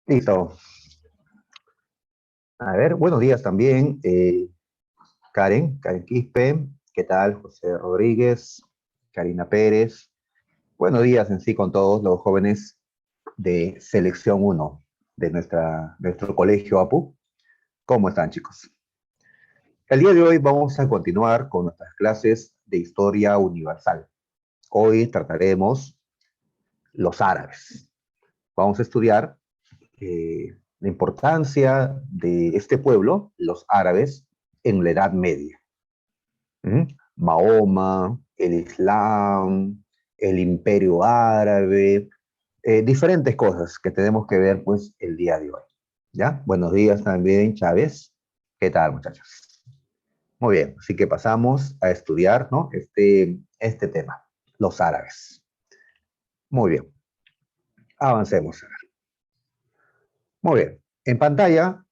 Listo. A ver, buenos días también, Karen Quispe, ¿qué tal? José Rodríguez, Karina Pérez. Buenos días en sí con todos los jóvenes de Selección Uno de nuestro colegio APU. ¿Cómo están, chicos? El día de hoy vamos a continuar con nuestras clases de historia universal. Hoy trataremos los árabes. Vamos a estudiar la importancia de este pueblo, los árabes, en la Edad Media. ¿Mm? Mahoma, el Islam, el Imperio Árabe, diferentes cosas que tenemos que ver pues el día de hoy. ¿Ya? Buenos días también, Chávez. ¿Qué tal, muchachos? Muy bien, así que pasamos a estudiar, ¿no? este tema, los árabes. Muy bien, avancemos. Muy bien, en pantalla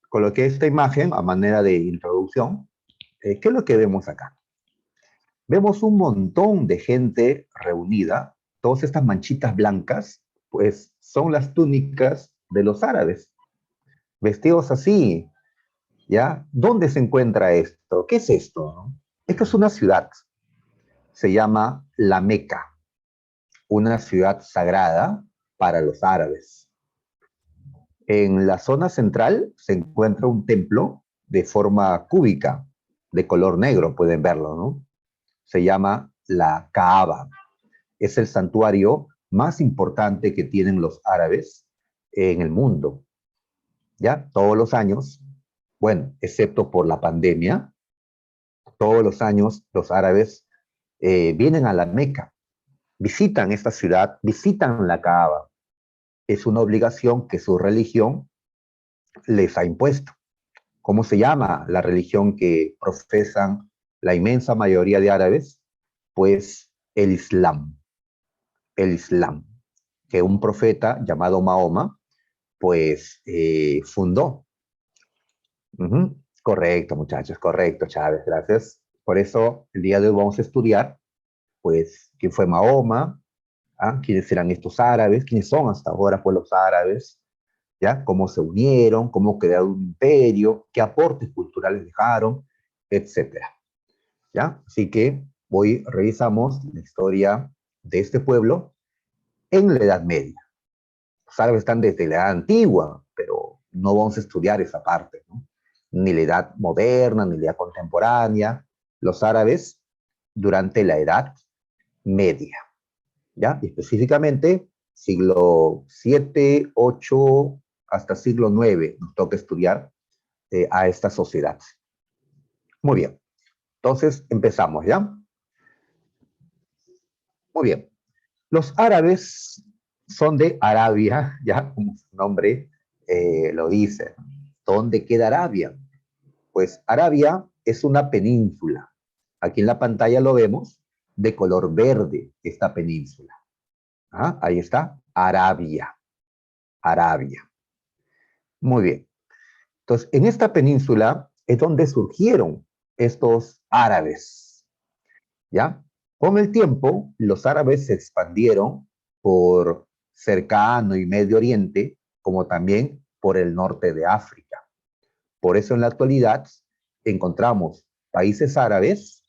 coloqué esta imagen a manera de introducción. ¿Qué es lo que vemos acá? Vemos un montón de gente reunida. Todas estas manchitas blancas, pues son las túnicas de los árabes, vestidos así, ¿ya? ¿Dónde se encuentra esto? ¿Qué es esto? ¿No? Esto es una ciudad, se llama La Meca, una ciudad sagrada para los árabes. En la zona central se encuentra un templo de forma cúbica, de color negro, pueden verlo, ¿no? Se llama la Kaaba. Es el santuario más importante que tienen los árabes en el mundo. ¿Ya? Todos los años, bueno, excepto por la pandemia, todos los años los árabes vienen a la Meca, visitan esta ciudad, visitan la Kaaba. Es una obligación que su religión les ha impuesto. ¿Cómo se llama la religión que profesan la inmensa mayoría de árabes? Pues el Islam. El Islam, que un profeta llamado Mahoma, pues fundó. Correcto, muchachos, correcto, Chávez, gracias. Por eso el día de hoy vamos a estudiar, pues, quién fue Mahoma, ¿ah? Quiénes eran estos árabes, quiénes son hasta ahora, pues, los árabes, ¿ya? Cómo se unieron, cómo crearon un imperio, qué aportes culturales dejaron, etcétera, ¿ya? Así que hoy revisamos la historia de este pueblo en la Edad Media. Los árabes están desde la Edad Antigua, pero no vamos a estudiar esa parte, ¿no? Ni la Edad Moderna, ni la Edad Contemporánea. Los árabes durante la Edad Media, ¿ya? Y específicamente siglo 7, 8, hasta siglo 9 nos toca estudiar a esta sociedad. Muy bien, entonces empezamos, ¿ya? Muy bien. Los árabes son de Arabia, ya como su nombre lo dice. ¿Dónde queda Arabia? Pues Arabia es una península. Aquí en la pantalla lo vemos de color verde, esta península. ¿Ah? Ahí está, Arabia. Arabia. Muy bien. Entonces, en esta península es donde surgieron estos árabes. ¿Ya? Con el tiempo, los árabes se expandieron por cercano y Medio Oriente, como también por el norte de África. Por eso en la actualidad encontramos países árabes,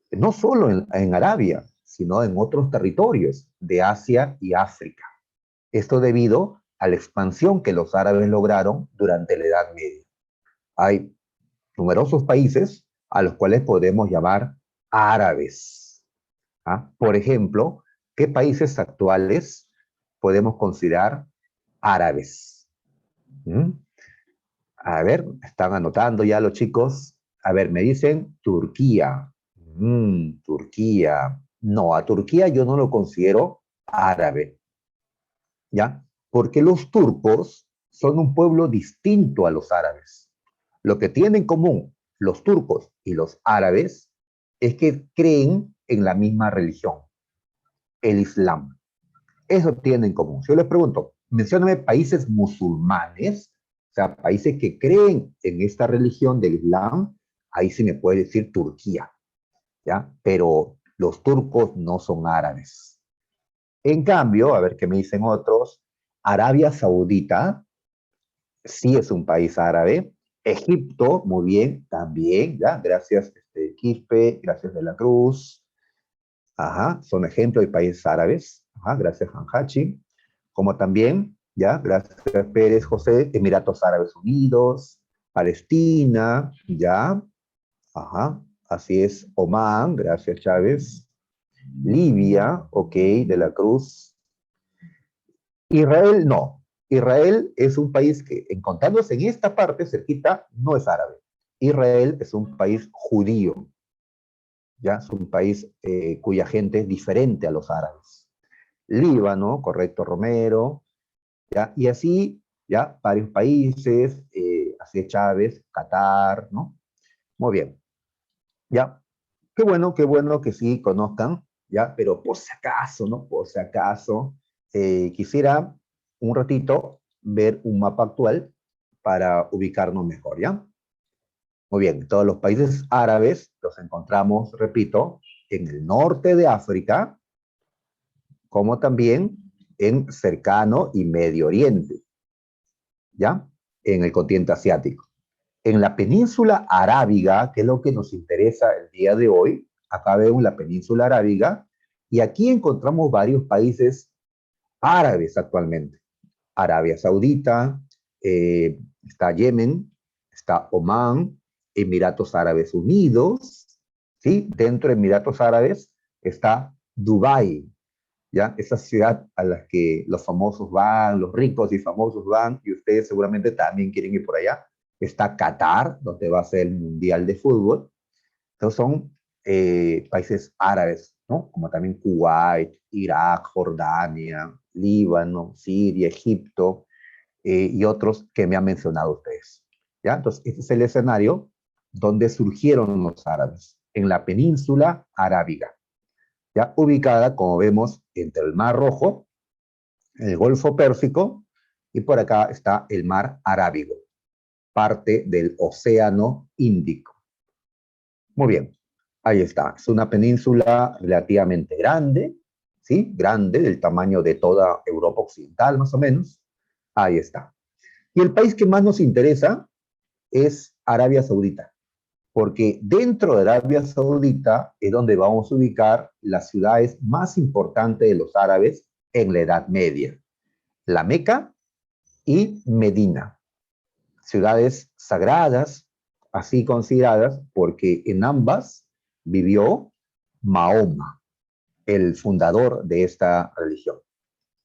no solo en Arabia, sino en otros territorios de Asia y África. Esto debido a la expansión que los árabes lograron durante la Edad Media. Hay numerosos países a los cuales podemos llamar árabes. ¿Ah? Por ejemplo, ¿qué países actuales podemos considerar árabes? ¿Mm? A ver, están anotando ya los chicos. A ver, me dicen Turquía. Turquía. No, a Turquía yo no lo considero árabe, ¿ya? Porque los turcos son un pueblo distinto a los árabes. Lo que tienen en común los turcos y los árabes es que creen en la misma religión, el Islam. Eso tienen en común. Si yo les pregunto, mencióname países musulmanes, o sea, países que creen en esta religión del Islam, ahí sí me puede decir Turquía, ¿ya? Pero los turcos no son árabes. En cambio, a ver qué me dicen otros, Arabia Saudita sí es un país árabe. Egipto, muy bien, también, ¿ya? Gracias, Quispe, gracias de la Cruz. Ajá, son ejemplos de países árabes. Ajá, gracias, Hanhachi. Como también, ¿ya? Gracias, Pérez, José, Emiratos Árabes Unidos, Palestina, ¿ya? Ajá, así es, Omán, gracias, Chávez. Libia, ok, de la Cruz. Israel, no. Israel es un país que, encontrándose en esta parte cerquita, no es árabe. Israel es un país judío, ¿ya? Es un país cuya gente es diferente a los árabes. Líbano, correcto, Romero, ¿ya? Y así, ¿ya? Varios países, así es Chávez, Qatar, ¿no? Muy bien, ¿ya? Qué bueno que sí conozcan, ¿ya? Pero por si acaso, ¿no? Por si acaso, quisiera un ratito ver un mapa actual para ubicarnos mejor, ¿ya? Muy bien, todos los países árabes los encontramos, repito, en el norte de África, como también en cercano y Medio Oriente, ¿ya? En el continente asiático. En la península arábiga, que es lo que nos interesa el día de hoy, acá vemos la península arábiga, y aquí encontramos varios países árabes actualmente. Arabia Saudita, está Yemen, está Omán, Emiratos Árabes Unidos, ¿sí? Dentro de Emiratos Árabes está Dubái, ¿ya? Esa ciudad a la que los famosos van, los ricos y famosos van, y ustedes seguramente también quieren ir por allá. Está Qatar, donde va a ser el Mundial de Fútbol. Entonces son países árabes, ¿no? Como también Kuwait, Irak, Jordania, Líbano, Siria, Egipto, y otros que me han mencionado ustedes. ¿Ya? Entonces, este es el escenario donde surgieron los árabes, en la península arábiga, ya ubicada, como vemos, entre el Mar Rojo, el Golfo Pérsico, y por acá está el Mar Arábigo, parte del Océano Índico. Muy bien, ahí está. Es una península relativamente grande, ¿sí? Grande, del tamaño de toda Europa Occidental, más o menos. Ahí está. Y el país que más nos interesa es Arabia Saudita, porque dentro de Arabia Saudita es donde vamos a ubicar las ciudades más importantes de los árabes en la Edad Media, la Meca y Medina, ciudades sagradas, así consideradas, porque en ambas vivió Mahoma, el fundador de esta religión.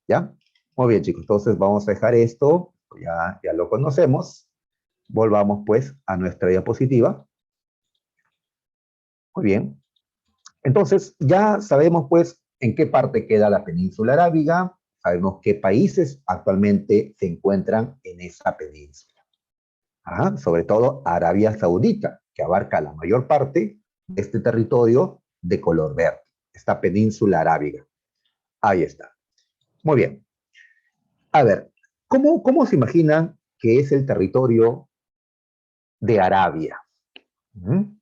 ¿Ya? Muy bien, chicos, entonces vamos a dejar esto, ya lo conocemos. Volvamos pues a nuestra diapositiva. Muy bien. Entonces, ya sabemos pues en qué parte queda la península arábiga, sabemos qué países actualmente se encuentran en esa península. Ajá, sobre todo Arabia Saudita, que abarca la mayor parte de este territorio de color verde, esta península arábiga. Ahí está. Muy bien. A ver, ¿cómo se imaginan que es el territorio de Arabia?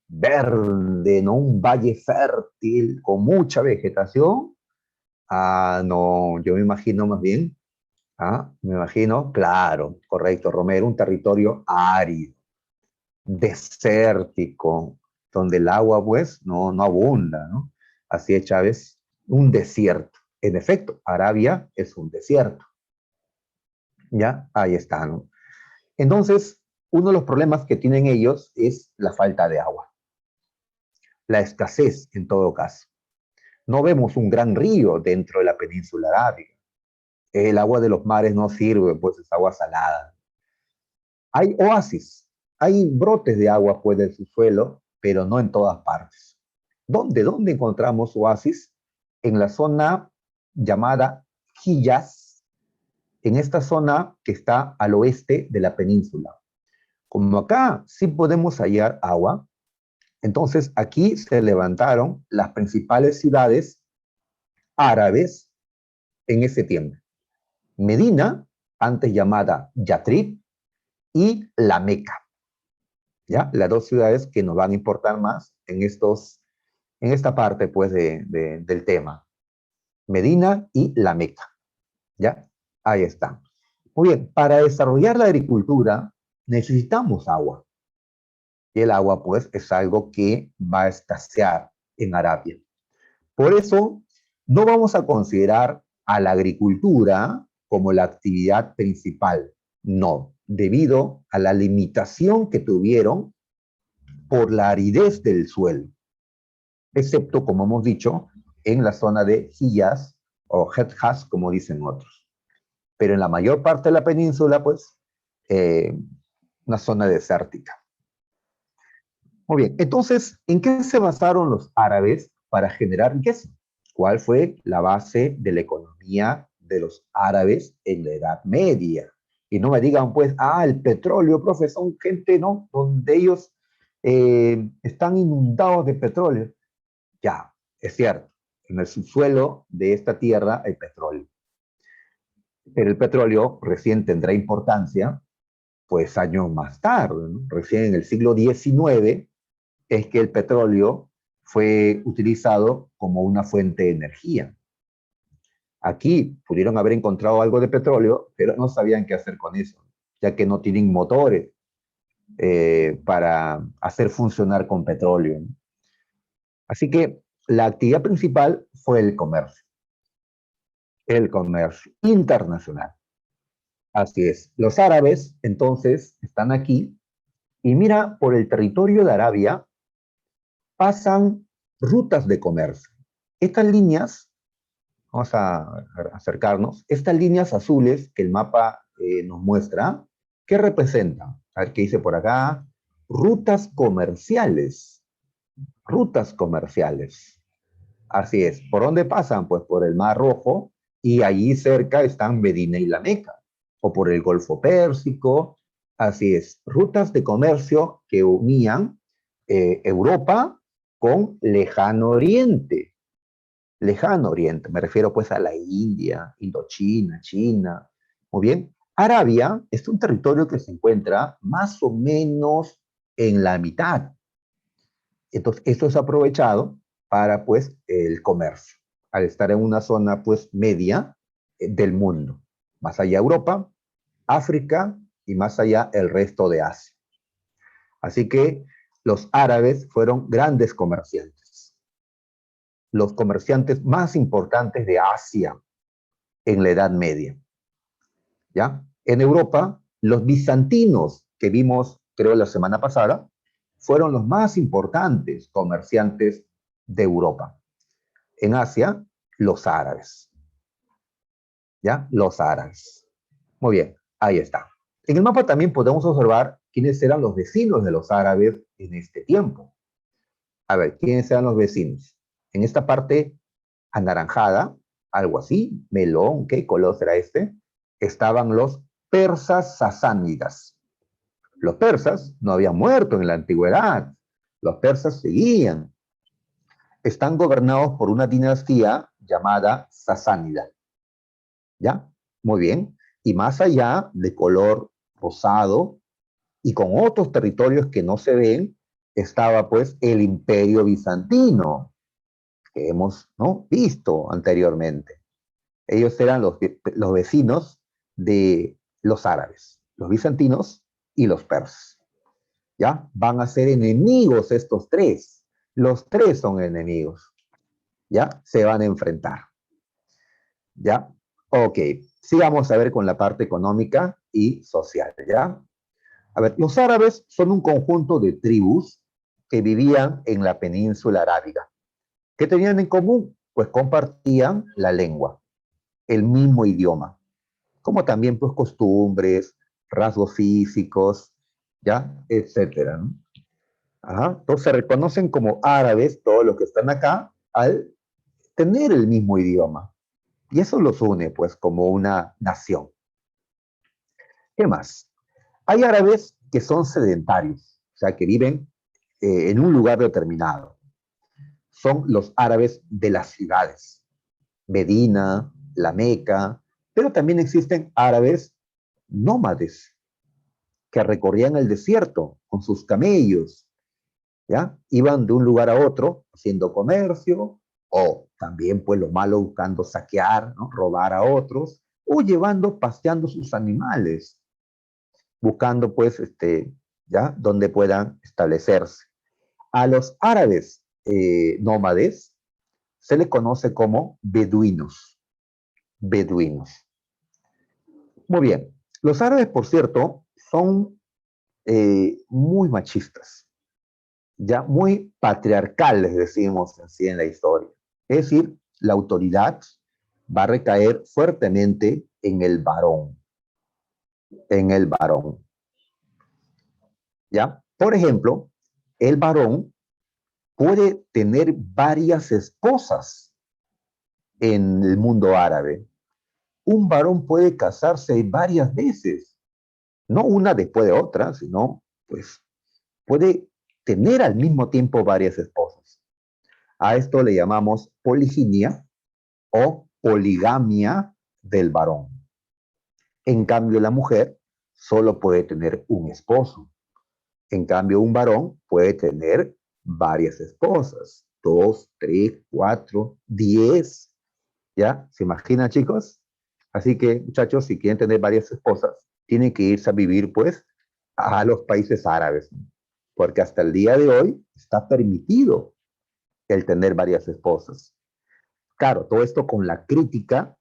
Verde, ¿no? Un valle fértil con mucha vegetación. Ah, no, yo me imagino más bien, me imagino, claro, correcto, Romero, un territorio árido, desértico, donde el agua, pues, no abunda, ¿no? Así es, Chávez, un desierto. En efecto, Arabia es un desierto, ¿ya? Ahí está, ¿no? Entonces, uno de los problemas que tienen ellos es la falta de agua, la escasez en todo caso. No vemos un gran río dentro de la península arábiga. El agua de los mares no sirve, pues es agua salada. Hay oasis, hay brotes de agua pues del subsuelo, pero no en todas partes. ¿Dónde encontramos oasis? En la zona llamada Hiyaz, en esta zona que está al oeste de la península. Como acá sí podemos hallar agua, entonces aquí se levantaron las principales ciudades árabes en ese tiempo. Medina, antes llamada Yatrib, y la Meca, ¿ya? Las dos ciudades que nos van a importar más en esta parte, pues, del tema. Medina y la Meca, ¿ya? Ahí está. Muy bien, para desarrollar la agricultura necesitamos agua. Y el agua, pues, es algo que va a escasear en Arabia. Por eso, no vamos a considerar a la agricultura como la actividad principal. No, debido a la limitación que tuvieron por la aridez del suelo, excepto, como hemos dicho, en la zona de Hiyaz o Hedjaz, como dicen otros. Pero en la mayor parte de la península, pues, eh, una zona desértica. Muy bien, entonces, ¿en qué se basaron los árabes para generar riqueza? ¿Cuál fue la base de la economía de los árabes en la Edad Media? Y no me digan, pues, el petróleo, profe, son gente, ¿no? Donde ellos están inundados de petróleo. Ya, es cierto, en el subsuelo de esta tierra hay petróleo. Pero el petróleo recién tendrá importancia, pues, años más tarde, ¿no? Recién en el siglo XIX es que el petróleo fue utilizado como una fuente de energía. Aquí pudieron haber encontrado algo de petróleo, pero no sabían qué hacer con eso, ya que no tienen motores para hacer funcionar con petróleo. Así que la actividad principal fue el comercio internacional. Así es. Los árabes, entonces, están aquí y mira, por el territorio de Arabia pasan rutas de comercio. Estas líneas, vamos a acercarnos, estas líneas azules que el mapa nos muestra, ¿qué representan? A ver qué dice por acá. Rutas comerciales. Rutas comerciales. Así es. ¿Por dónde pasan? Pues por el Mar Rojo y allí cerca están Medina y la Meca. O por el Golfo Pérsico. Así es. Rutas de comercio que unían Europa con Lejano Oriente. Lejano Oriente, me refiero pues a la India, Indochina, China. Muy bien. Arabia es un territorio que se encuentra más o menos en la mitad. Entonces, esto es aprovechado para pues el comercio, al estar en una zona pues media del mundo. Más allá Europa, África y más allá el resto de Asia. Así que los árabes fueron grandes comerciantes, los comerciantes más importantes de Asia en la Edad Media. ¿Ya? En Europa, los bizantinos que vimos, creo, la semana pasada, fueron los más importantes comerciantes de Europa. En Asia, los árabes. ¿Ya? Los árabes. Muy bien, ahí está. En el mapa también podemos observar quiénes eran los vecinos de los árabes en este tiempo. A ver, ¿quiénes eran los vecinos? En esta parte anaranjada, algo así, melón, ¿qué color será este? Estaban los persas sasánidas. Los persas no habían muerto en la antigüedad. Los persas seguían. Están gobernados por una dinastía llamada sasánida. ¿Ya? Muy bien. Y más allá, de color rosado y con otros territorios que no se ven, estaba pues el imperio bizantino, que hemos, ¿no?, visto anteriormente. Ellos eran los vecinos de los árabes, los bizantinos y los persas. ¿Ya? Van a ser enemigos estos tres. Los tres son enemigos. ¿Ya? Se van a enfrentar. ¿Ya? Ok. Sigamos a ver con la parte económica y social. ¿Ya? A ver, los árabes son un conjunto de tribus que vivían en la península arábiga. ¿Qué tenían en común? Pues compartían la lengua, el mismo idioma, como también pues costumbres, rasgos físicos, ¿ya? Etcétera, ¿no? Ajá. Entonces se reconocen como árabes todos los que están acá al tener el mismo idioma. Y eso los une pues como una nación. ¿Qué más? Hay árabes que son sedentarios, o sea, que viven en un lugar determinado. Son los árabes de las ciudades, Medina, la Meca, pero también existen árabes nómades que recorrían el desierto con sus camellos, ¿ya? Iban de un lugar a otro haciendo comercio o también, pues, lo malo buscando saquear, ¿no?, robar a otros o llevando, paseando sus animales, buscando pues, ya, donde puedan establecerse. A los árabes nómades se les conoce como beduinos, beduinos. Muy bien. Los árabes, por cierto, son muy machistas, ya muy patriarcales, decimos así en la historia. Es decir, la autoridad va a recaer fuertemente en el varón, ¿ya? Por ejemplo, el varón puede tener varias esposas en el mundo árabe. Un varón puede casarse varias veces, no una después de otra, sino pues puede tener al mismo tiempo varias esposas. A esto le llamamos poliginia o poligamia del varón. En cambio, la mujer solo puede tener un esposo. En cambio, un varón puede tener varias esposas, 2, 3, 4, 10. ¿Ya? ¿Se imaginan, chicos? Así que, muchachos, si quieren tener varias esposas, tienen que irse a vivir, pues, a los países árabes, porque hasta el día de hoy está permitido el tener varias esposas. Claro, todo esto con la crítica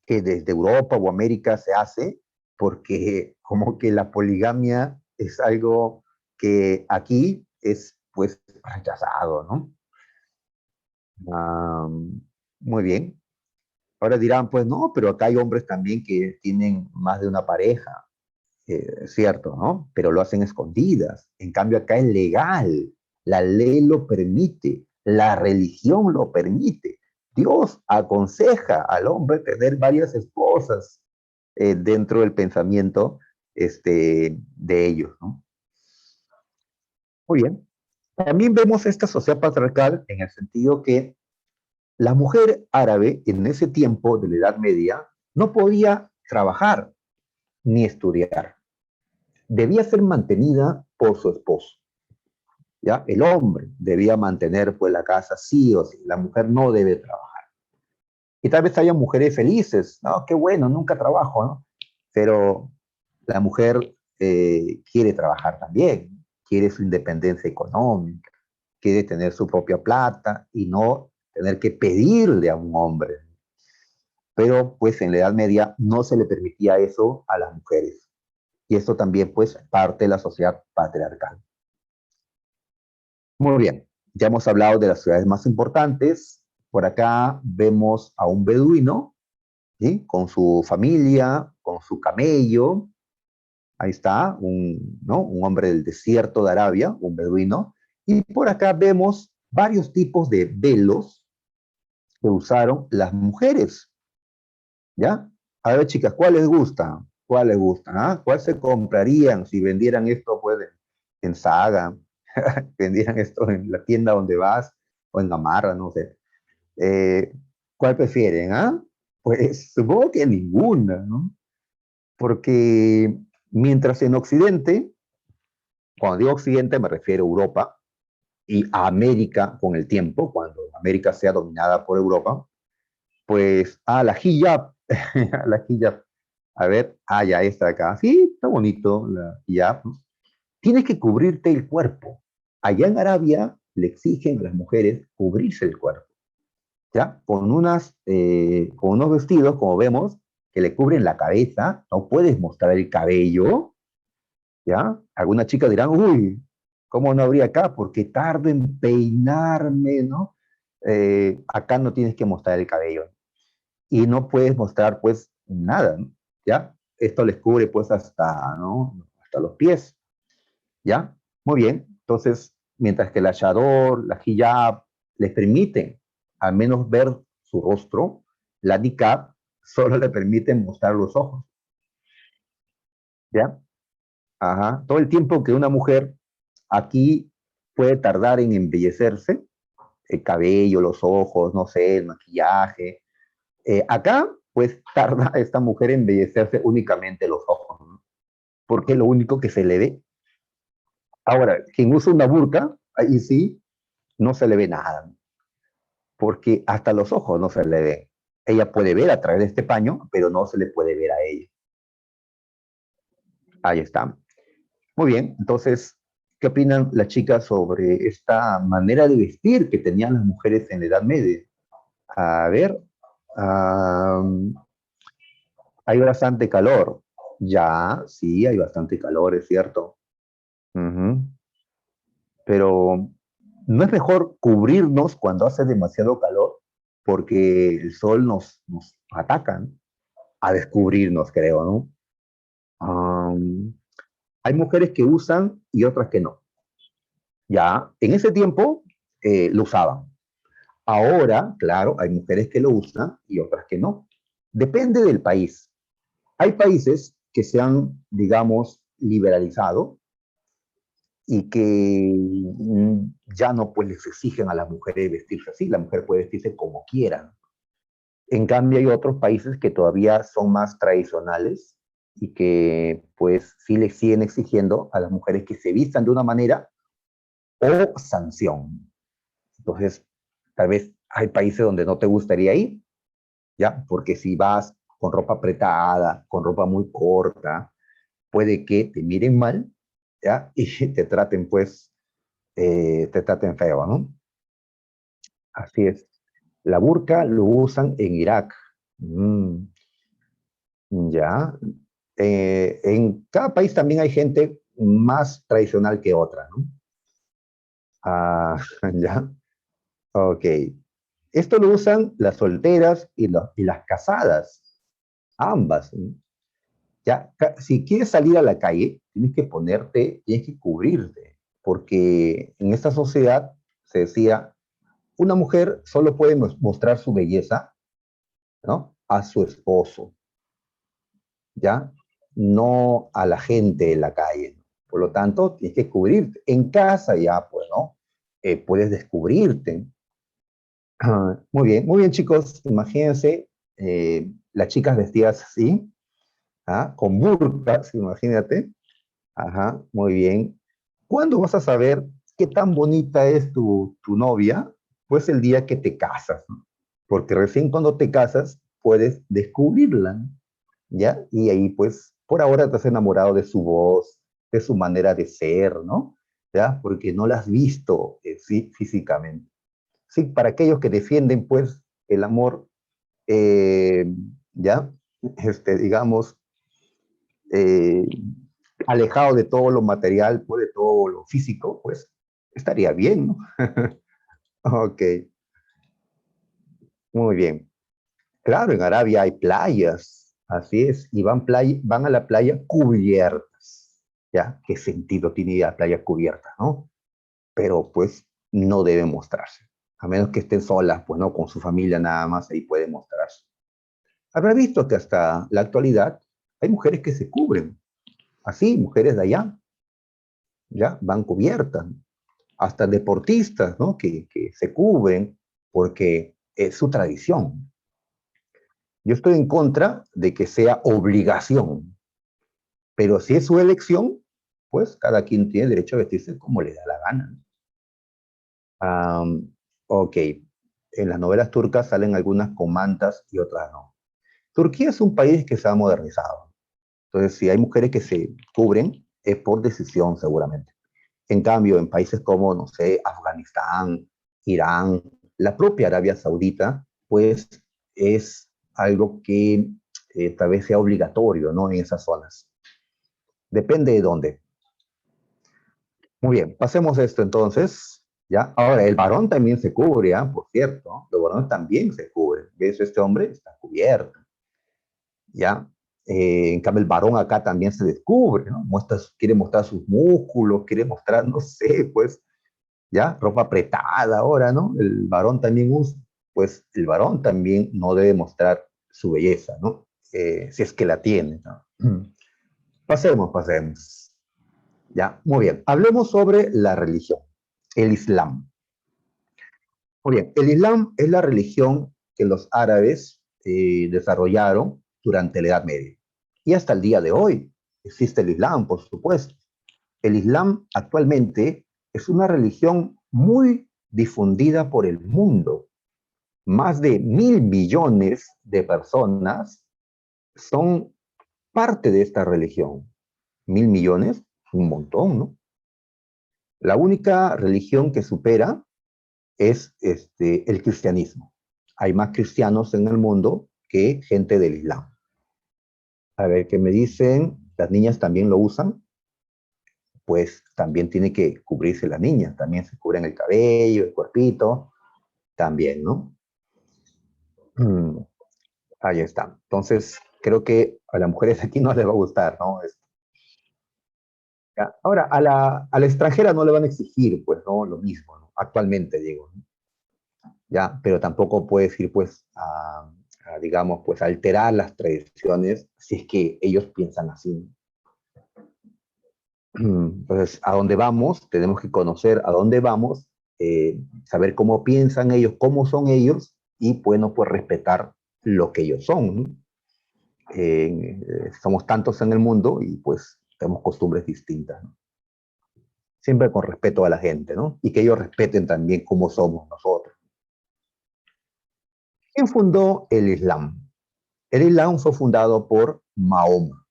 que desde Europa o América se hace, porque como que la poligamia es algo que aquí es, pues, rechazado, ¿no? Muy bien. Ahora dirán, pues no, pero acá hay hombres también que tienen más de una pareja, es cierto, ¿no? Pero lo hacen escondidas. En cambio, acá es legal. La ley lo permite, la religión lo permite. Dios aconseja al hombre tener varias esposas dentro del pensamiento de ellos, ¿no? Muy bien. También vemos esta sociedad patriarcal en el sentido que la mujer árabe en ese tiempo de la Edad Media no podía trabajar ni estudiar. Debía ser mantenida por su esposo. ¿Ya? El hombre debía mantener pues la casa sí o sí. La mujer no debe trabajar. Y tal vez haya mujeres felices. No, qué bueno, nunca trabajo, ¿no? Pero la mujer quiere trabajar también. Quiere su independencia económica. Quiere tener su propia plata y no tener que pedirle a un hombre. Pero pues en la Edad Media no se le permitía eso a las mujeres. Y esto también pues parte de la sociedad patriarcal. Muy bien, ya hemos hablado de las ciudades más importantes. Por acá vemos a un beduino, ¿sí? Con su familia, con su camello. Ahí está, ¿no? Un hombre del desierto de Arabia, un beduino. Y por acá vemos varios tipos de velos que usaron las mujeres. ¿Ya? A ver, chicas, ¿cuál les gusta? ¿Cuál les gusta? ¿Ah? ¿Cuál se comprarían si vendieran esto pues, en Saga? Vendieran esto en la tienda donde vas o en Gamarra, no sé. Eh, ¿Cuál prefieren? ¿Ah? Pues supongo que ninguna, ¿no? Porque mientras en Occidente, cuando digo Occidente me refiero a Europa y a América con el tiempo, cuando América sea dominada por Europa, pues, la hijab, la hijab. A ver, ya está acá. Sí, está bonito la hijab. Tienes que cubrirte el cuerpo. Allá en Arabia le exigen a las mujeres cubrirse el cuerpo, ¿ya? Con unos vestidos, como vemos, que le cubren la cabeza, no puedes mostrar el cabello, ¿ya? Algunas chicas dirán, uy, ¿cómo no habría acá? Porque tardo en peinarme, ¿no? Acá no tienes que mostrar el cabello y no puedes mostrar pues nada, ¿no? ¿Ya? Esto les cubre pues hasta, ¿no? Hasta los pies, ¿ya? Muy bien, entonces, mientras que la chador, la hijab, les permiten al menos ver su rostro, la niqab solo le permiten mostrar los ojos, ¿ya? Ajá. Todo el tiempo que una mujer aquí puede tardar en embellecerse, el cabello, los ojos, no sé, el maquillaje, acá, pues tarda esta mujer en embellecerse únicamente los ojos, ¿no? Porque es lo único que se le ve. Ahora, quien usa una burka, ahí sí, no se le ve nada, ¿no? Porque hasta los ojos no se le ven. Ella puede ver a través de este paño, pero no se le puede ver a ella. Ahí está. Muy bien, entonces, ¿qué opinan las chicas sobre esta manera de vestir que tenían las mujeres en la Edad Media? A ver, um, hay bastante calor. Ya, sí, hay bastante calor, es cierto. Ujú. Pero no es mejor cubrirnos cuando hace demasiado calor, porque el sol nos ataca, ¿no? A descubrirnos, creo, ¿no? Um, hay mujeres que usan y otras que no. Ya, en ese tiempo lo usaban. Ahora, claro, hay mujeres que lo usan y otras que no. Depende del país. Hay países que se han, digamos, liberalizado y que ya no pues les exigen a las mujeres vestirse así, la mujer puede vestirse como quiera. En cambio hay otros países que todavía son más tradicionales y que pues sí les siguen exigiendo a las mujeres que se vistan de una manera o sanción. Entonces, tal vez hay países donde no te gustaría ir, ¿ya? Porque si vas con ropa apretada, con ropa muy corta, puede que te miren mal, ¿ya? Y te traten, pues, te traten feo, ¿no? Así es. La burka lo usan en Irak. Mm, ya. En cada país también hay gente más tradicional que otra, ¿no? Ah, ya. Ok. Esto lo usan las solteras y las casadas, ambas, ¿no? Ya, si quieres salir a la calle, tienes que cubrirte, porque en esta sociedad se decía, una mujer solo puede mostrar su belleza, ¿no? A su esposo, ¿ya? No a la gente de la calle. Por lo tanto, tienes que cubrirte. En casa ya, pues, ¿no? Puedes descubrirte. Muy bien, chicos. Imagínense las chicas vestidas así, ¿ah? Con burkas, imagínate. Ajá, muy bien. ¿Cuándo vas a saber qué tan bonita es tu novia? Pues el día que te casas, ¿no? Porque recién cuando te casas puedes descubrirla, ¿no? ¿Ya? Y ahí pues por ahora te has enamorado de su voz, de su manera de ser, ¿no? ¿Ya? Porque no la has visto sí, físicamente. Sí, para aquellos que defienden pues el amor, eh, ¿ya? Digamos, eh, alejado de todo lo material, pues, de todo lo físico, pues estaría bien, ¿no? Ok, muy bien. Claro, en Arabia hay playas, así es, y van a la playa cubiertas, ¿ya? ¿Qué sentido tiene ir a la playa cubierta, no? Pero pues no debe mostrarse, a menos que estén solas, pues no, con su familia nada más, ahí puede mostrarse. Habrá visto que hasta la actualidad hay mujeres que se cubren, así, mujeres de allá, ¿ya? Van cubiertas, hasta deportistas, ¿no? Que se cubren porque es su tradición. Yo estoy en contra de que sea obligación, pero si es su elección, pues cada quien tiene derecho a vestirse como le da la gana. Um, ok, en las novelas turcas salen algunas con mantas y otras no. Turquía es un país que se ha modernizado. Entonces, si hay mujeres que se cubren, es por decisión seguramente. En cambio, en países como, no sé, Afganistán, Irán, la propia Arabia Saudita, pues es algo que tal vez sea obligatorio, ¿no? En esas zonas. Depende de dónde. Muy bien, pasemos esto entonces. ¿Ya? Ahora, el varón también se cubre, ¿ah? Por cierto, ¿no? Los varones también se cubren. ¿Ves? Este hombre está cubierto, ¿ya? En cambio, el varón acá también se descubre, ¿no? Quiere mostrar sus músculos, quiere mostrar, no sé, pues, ¿ya? Ropa apretada ahora, ¿no? El varón también usa, pues el varón también no debe mostrar su belleza, ¿no? Si es que la tiene, ¿no? Pasemos. Ya, muy bien. Hablemos sobre la religión, el Islam. Muy bien, el Islam es la religión que los árabes desarrollaron durante la Edad Media. Y hasta el día de hoy existe el Islam, por supuesto. El Islam actualmente es una religión muy difundida por el mundo. Más de 1.000 millones de personas son parte de esta religión. 1.000 millones, un montón, ¿no? La única religión que supera es el cristianismo. Hay más cristianos en el mundo que gente del Islam. A ver, ¿qué me dicen? ¿Las niñas también lo usan? Pues también tiene que cubrirse las niñas, también se cubren el cabello, el cuerpito, también, ¿no? Mm, ahí está. Entonces, creo que a las mujeres aquí no les va a gustar, ¿no? Ya. Ahora, a la extranjera no le van a exigir, pues, ¿no? Lo mismo, ¿no? Actualmente, digo, ¿no? Ya, pero tampoco puedes ir, pues, digamos, pues, a alterar las tradiciones si es que ellos piensan así. Entonces, a dónde vamos, tenemos que conocer a dónde vamos, saber cómo piensan ellos, cómo son ellos, y bueno, pues respetar lo que ellos son, ¿no? Somos tantos en el mundo y pues tenemos costumbres distintas, ¿no? Siempre con respeto a la gente, ¿no? Y que ellos respeten también cómo somos nosotros. ¿Quién fundó el Islam? El Islam fue fundado por Mahoma.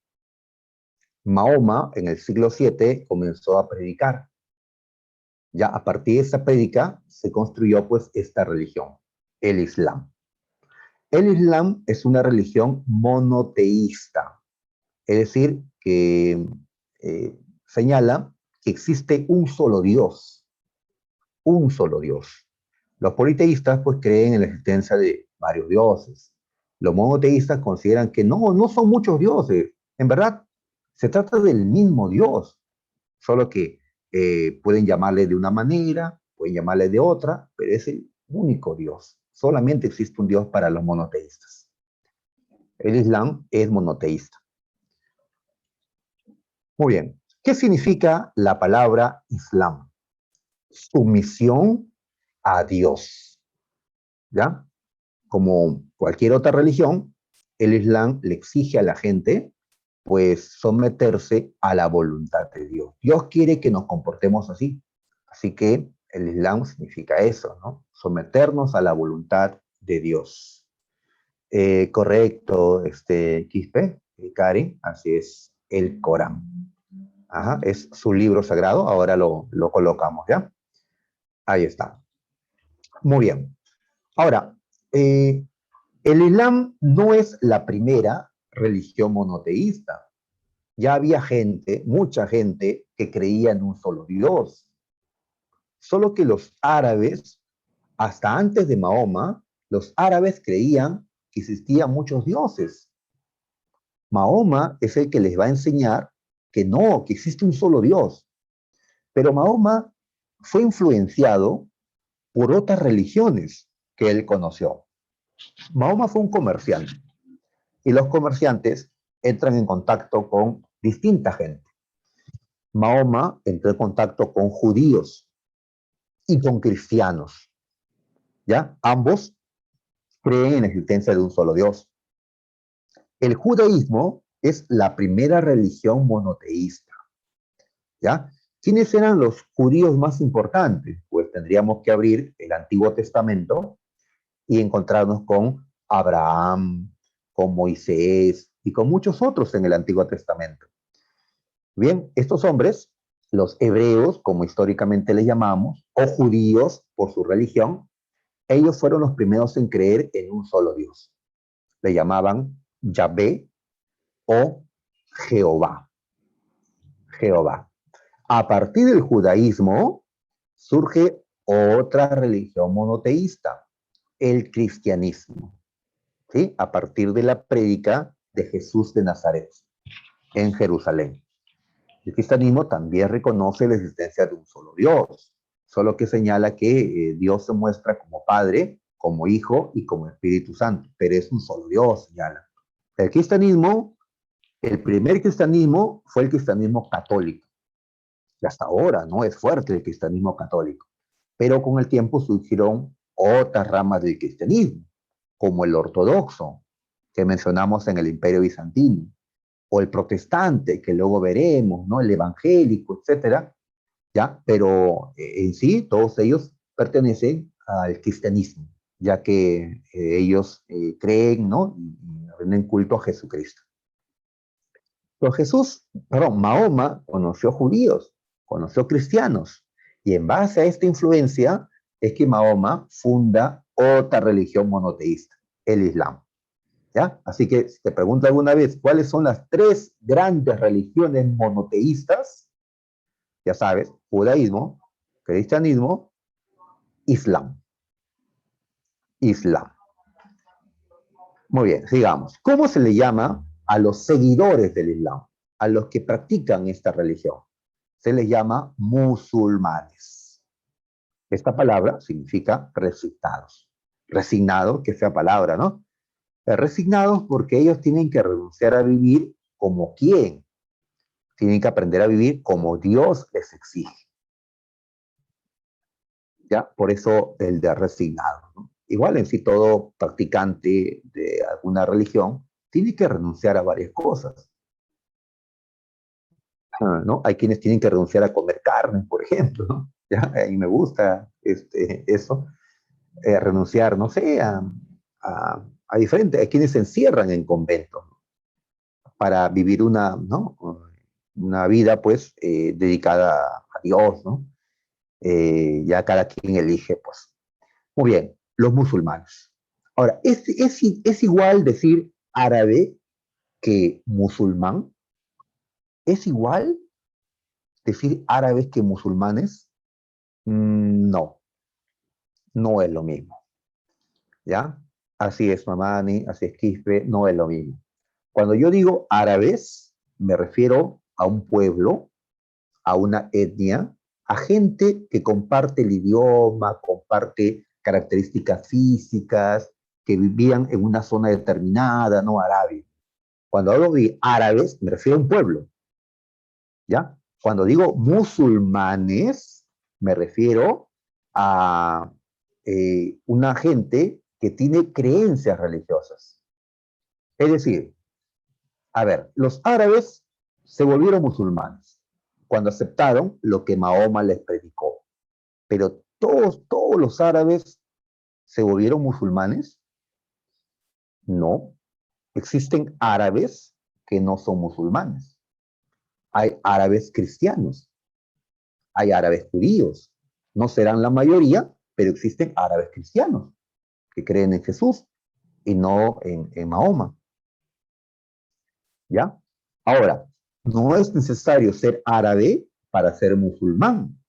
Mahoma en el siglo VII comenzó a predicar. Ya a partir de esa prédica se construyó pues esta religión, el Islam. El Islam es una religión monoteísta, es decir, que señala que existe un solo Dios, un solo Dios. Los politeístas pues creen en la existencia de varios dioses. Los monoteístas consideran que no son muchos dioses. En verdad, se trata del mismo Dios, solo que pueden llamarle de una manera, pueden llamarle de otra, pero es el único Dios. Solamente existe un Dios para los monoteístas. El Islam es monoteísta. Muy bien. ¿Qué significa la palabra Islam? Sumisión a Dios. ¿Ya? Como cualquier otra religión, el Islam le exige a la gente pues someterse a la voluntad de Dios. Dios quiere que nos comportemos así. Así que el Islam significa eso, ¿no? Someternos a la voluntad de Dios. Correcto, Quispe, Cari, así es el Corán. Ajá, es su libro sagrado, ahora lo colocamos, ¿ya? Ahí está. Muy bien. Ahora, el Islam no es la primera religión monoteísta. Ya había gente, mucha gente, que creía en un solo Dios. Solo que los árabes, hasta antes de Mahoma, los árabes creían que existían muchos dioses. Mahoma es el que les va a enseñar que no, que existe un solo Dios. Pero Mahoma fue influenciado por otras religiones que él conoció. Mahoma fue un comerciante y los comerciantes entran en contacto con distinta gente. Mahoma entró en contacto con judíos y con cristianos, ¿ya? Ambos creen en la existencia de un solo Dios. El judaísmo es la primera religión monoteísta, ¿ya? ¿Quiénes eran los judíos más importantes? Pues tendríamos que abrir el Antiguo Testamento y encontrarnos con Abraham, con Moisés y con muchos otros en el Antiguo Testamento. Bien, estos hombres, los hebreos, como históricamente les llamamos, o judíos por su religión, ellos fueron los primeros en creer en un solo Dios. Le llamaban Yahvé o Jehová. Jehová. A partir del judaísmo surge otra religión monoteísta, el cristianismo, ¿sí? A partir de la prédica de Jesús de Nazaret en Jerusalén. El cristianismo también reconoce la existencia de un solo Dios, solo que señala que Dios se muestra como Padre, como Hijo y como Espíritu Santo, pero es un solo Dios, señala. El cristianismo, el primer cristianismo fue el cristianismo católico, y hasta ahora no es fuerte el cristianismo católico, pero con el tiempo surgieron otras ramas del cristianismo, como el ortodoxo, que mencionamos en el Imperio Bizantino, o el protestante, que luego veremos, ¿no? El evangélico, etcétera, ¿ya? Pero en sí, todos ellos pertenecen al cristianismo, ya que ellos creen, ¿no? Y rinden culto a Jesucristo. Pero Mahoma conoció judíos, conoció cristianos, y en base a esta influencia es que Mahoma funda otra religión monoteísta, el Islam. ¿Ya? Así que si te pregunto alguna vez cuáles son las tres grandes religiones monoteístas, ya sabes, judaísmo, cristianismo, Islam. Islam. Muy bien, sigamos. ¿Cómo se le llama a los seguidores del Islam, a los que practican esta religión? Se les llama musulmanes. Esta palabra significa resignados. Resignados, que sea palabra, ¿no? Resignados porque ellos tienen que renunciar a vivir como quieren. Tienen que aprender a vivir como Dios les exige. ¿Ya? Por eso el de resignado, ¿no? Igual en sí todo practicante de alguna religión tiene que renunciar a varias cosas. ¿No? Hay quienes tienen que renunciar a comer carne, por ejemplo, ¿no? ¿Ya? A mí me gusta eso, renunciar, no sé, a diferentes, hay quienes se encierran en conventos, ¿no? Para vivir una, ¿no? Una vida, pues, dedicada a Dios, ¿no? Ya cada quien elige, pues. Muy bien, los musulmanes. Ahora, ¿es igual decir árabe que musulmán? ¿Es igual decir árabes que musulmanes? No, no es lo mismo, ¿ya? Así es, Mamani, así es, Quispe, no es lo mismo. Cuando yo digo árabes, me refiero a un pueblo, a una etnia, a gente que comparte el idioma, comparte características físicas, que vivían en una zona determinada, no Arabia. Cuando hablo de árabes, me refiero a un pueblo, ¿ya? Cuando digo musulmanes, me refiero a una gente que tiene creencias religiosas. Es decir, a ver, los árabes se volvieron musulmanes cuando aceptaron lo que Mahoma les predicó. Pero todos los árabes se volvieron musulmanes. No, existen árabes que no son musulmanes. Hay árabes cristianos, hay árabes judíos. No serán la mayoría, pero existen árabes cristianos que creen en Jesús y no en Mahoma. ¿Ya? Ahora, no es necesario ser árabe para ser musulmán.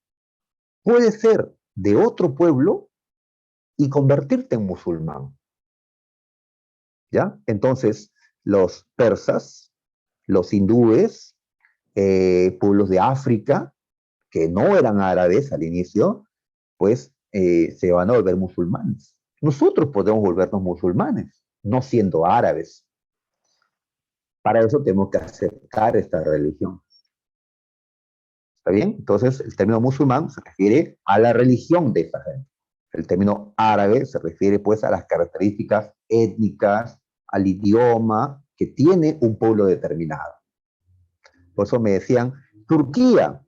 Puedes ser de otro pueblo y convertirte en musulmán. ¿Ya? Entonces, los persas, los hindúes, pueblos de África, que no eran árabes al inicio, pues se van a volver musulmanes. Nosotros podemos volvernos musulmanes, no siendo árabes. Para eso tenemos que aceptar esta religión. ¿Está bien? Entonces, el término musulmán se refiere a la religión de esa gente. El término árabe se refiere pues a las características étnicas, al idioma que tiene un pueblo determinado. Por eso me decían, Turquía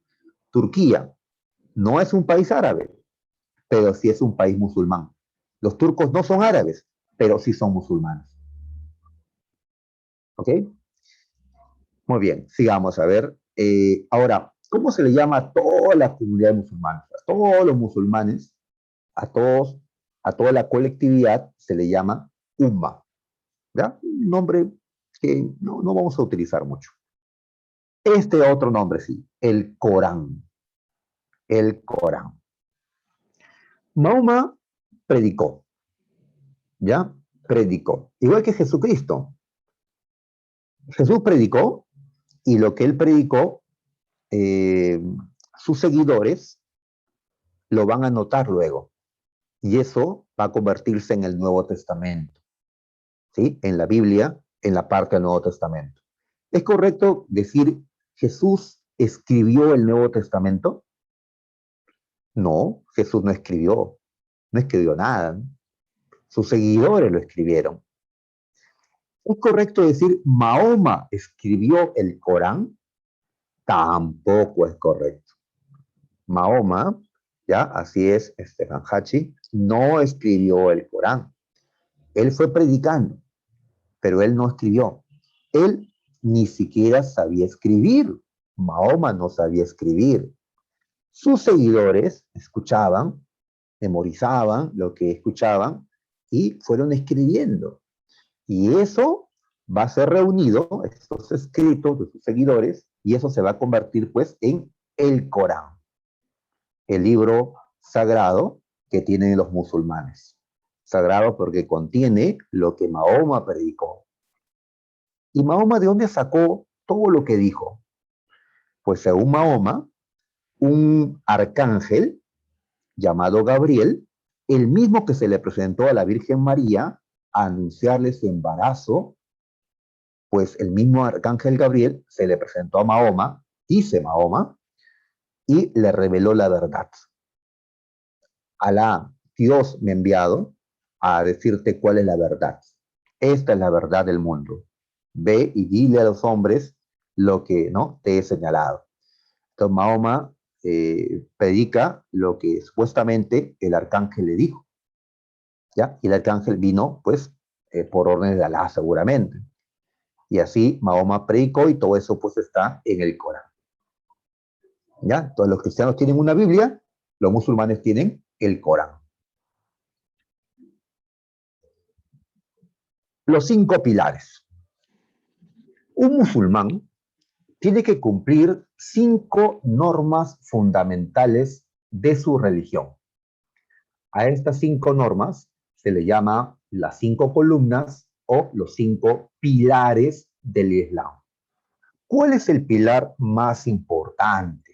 no es un país árabe, pero sí es un país musulmán. Los turcos no son árabes, pero sí son musulmanes. ¿Ok? Muy bien, sigamos a ver. Ahora, ¿cómo se le llama a toda la comunidad musulmana? A todos los musulmanes, a todos, a toda la colectividad se le llama Umma. ¿Ya? Un nombre que no vamos a utilizar mucho. Este otro nombre sí, el Corán. El Corán. Mahoma predicó, ¿ya? Predicó. Igual que Jesucristo. Jesús predicó y lo que él predicó, eh, sus seguidores lo van a notar luego. Y eso va a convertirse en el Nuevo Testamento, ¿sí? En la Biblia, en la parte del Nuevo Testamento. ¿Es correcto decir Jesús escribió el Nuevo Testamento? No, Jesús no escribió nada, ¿no? Sus seguidores lo escribieron. ¿Es correcto decir Mahoma escribió el Corán? Tampoco es correcto. Mahoma ¿ya? Así es, Stefan Hachi no escribió el Corán. Él fue predicando, pero él no escribió. Él ni siquiera sabía escribir. Mahoma no sabía escribir. Sus seguidores escuchaban, memorizaban lo que escuchaban y fueron escribiendo. Y eso va a ser reunido, estos escritos de sus seguidores, y eso se va a convertir pues en el Corán, el libro sagrado que tienen los musulmanes. Sagrado porque contiene lo que Mahoma predicó. ¿Y Mahoma de dónde sacó todo lo que dijo? Pues según Mahoma, un arcángel llamado Gabriel, el mismo que se le presentó a la Virgen María a anunciarle su embarazo, pues el mismo arcángel Gabriel se le presentó a Mahoma, dice Mahoma, y le reveló la verdad. Alá, Dios me ha enviado a decirte cuál es la verdad. Esta es la verdad del mundo. Ve y dile a los hombres lo que no te he señalado. Entonces Mahoma predica lo que supuestamente el arcángel le dijo, ¿ya? Y el arcángel vino, pues, por orden de Alá seguramente. Y así Mahoma predicó y todo eso pues está en el Corán. ¿Ya? Entonces los cristianos tienen una Biblia, los musulmanes tienen el Corán. Los 5 pilares. Un musulmán tiene que cumplir 5 normas fundamentales de su religión. A estas 5 normas se le llama las 5 columnas o los 5 pilares del Islam. ¿Cuál es el pilar más importante?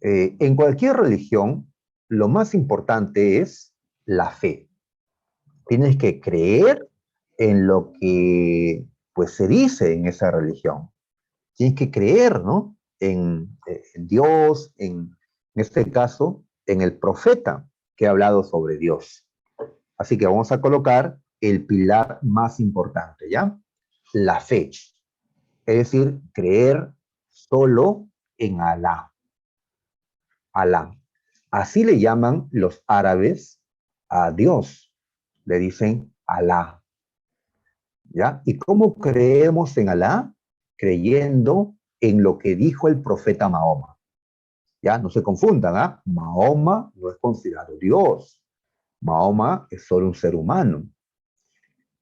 En cualquier religión, lo más importante es la fe. Tienes que creer en lo que pues se dice en esa religión. Tienes que creer, ¿no? En Dios, en este caso, en el profeta que ha hablado sobre Dios. Así que vamos a colocar el pilar más importante, ¿ya? La fe. Es decir, creer solo en Alá. Alá. Así le llaman los árabes a Dios. Le dicen Alá. ¿Ya? ¿Y cómo creemos en Alá? Creyendo en lo que dijo el profeta Mahoma. Ya, no se confundan, ¿ah? Mahoma no es considerado Dios. Mahoma es solo un ser humano.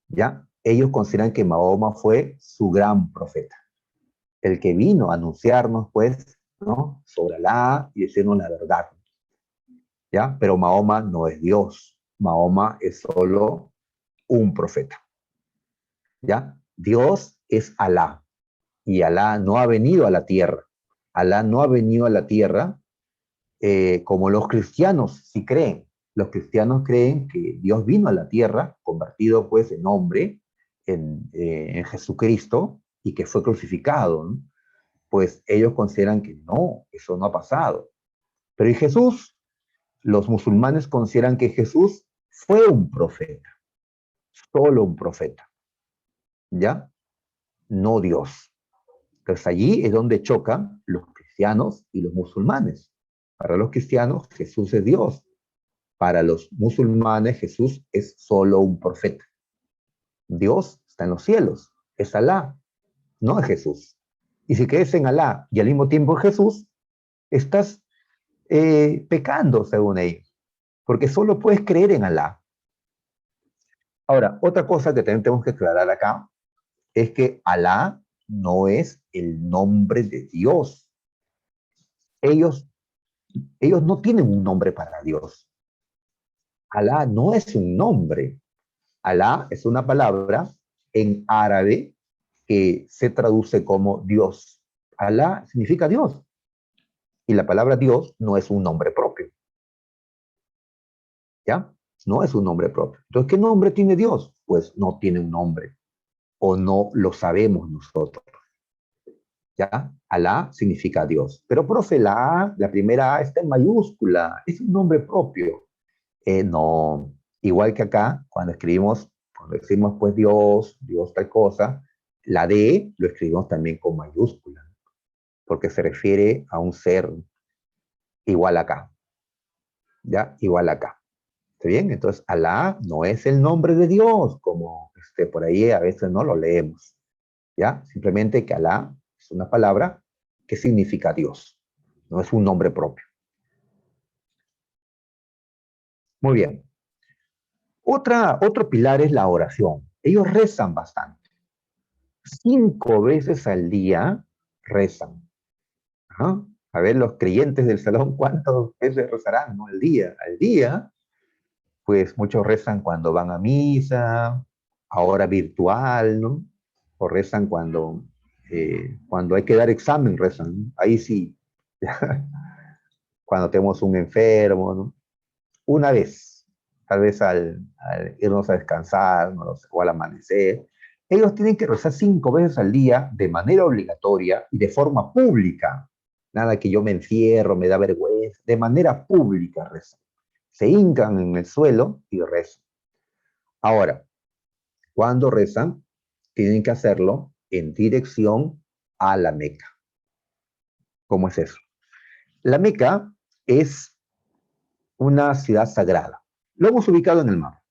¿Ya? Ellos consideran que Mahoma fue su gran profeta, el que vino a anunciarnos, pues, ¿no? Sobre Alá y decirnos la verdad. ¿Ya? Pero Mahoma no es Dios. Mahoma es solo un profeta. ¿Ya? Dios es Alá. Y Alá no ha venido a la tierra. Alá no ha venido a la tierra como los cristianos sí creen. Los cristianos creen que Dios vino a la tierra, convertido pues en hombre, en Jesucristo, y que fue crucificado, ¿no? Pues ellos consideran que no, eso no ha pasado. Pero ¿y Jesús? Los musulmanes consideran que Jesús fue un profeta, solo un profeta, ¿ya? No Dios. Entonces allí es donde chocan los cristianos y los musulmanes. Para los cristianos Jesús es Dios. Para los musulmanes Jesús es solo un profeta. Dios está en los cielos, es Alá, no es Jesús. Y si crees en Alá y al mismo tiempo en Jesús, estás pecando según ellos, porque solo puedes creer en Alá. Ahora, otra cosa que también tenemos que aclarar acá es que Alá no es el nombre de Dios. Ellos, ellos no tienen un nombre para Dios. Alá no es un nombre. Alá es una palabra en árabe que se traduce como Dios. Alá significa Dios. Y la palabra Dios no es un nombre propio. ¿Ya? No es un nombre propio. Entonces, ¿qué nombre tiene Dios? Pues no tiene un nombre. O no lo sabemos nosotros. ¿Ya? Alá significa Dios. Pero, profe, la primera A está en mayúscula. Es un nombre propio. No. Igual que acá, cuando decimos pues Dios, Dios tal cosa, la D lo escribimos también con mayúscula, porque se refiere a un ser igual acá. ¿ya? Igual acá. ¿Está bien? Entonces, Alá no es el nombre de Dios, como por ahí a veces no lo leemos, ¿ya? Simplemente que Alá es una palabra que significa Dios, no es un nombre propio. Muy bien. Otro pilar es la oración. Ellos rezan bastante. 5 veces al día rezan. Ajá. A ver, los creyentes del salón, ¿cuántas veces rezarán? ¿No? Al día. Al día, pues muchos rezan cuando van a misa, ahora virtual, ¿no? O rezan cuando hay que dar examen, rezan, ¿no? Ahí sí, cuando tenemos un enfermo, ¿no? Una vez, tal vez al irnos a descansar, ¿no? O al amanecer. Ellos tienen que rezar 5 veces al día de manera obligatoria y de forma pública. Nada que yo me encierro, me da vergüenza. De manera pública rezan. Se hincan en el suelo y rezan. Ahora, cuando rezan, tienen que hacerlo en dirección a la Meca. ¿Cómo es eso? La Meca es una ciudad sagrada. Lo hemos ubicado en el mapa.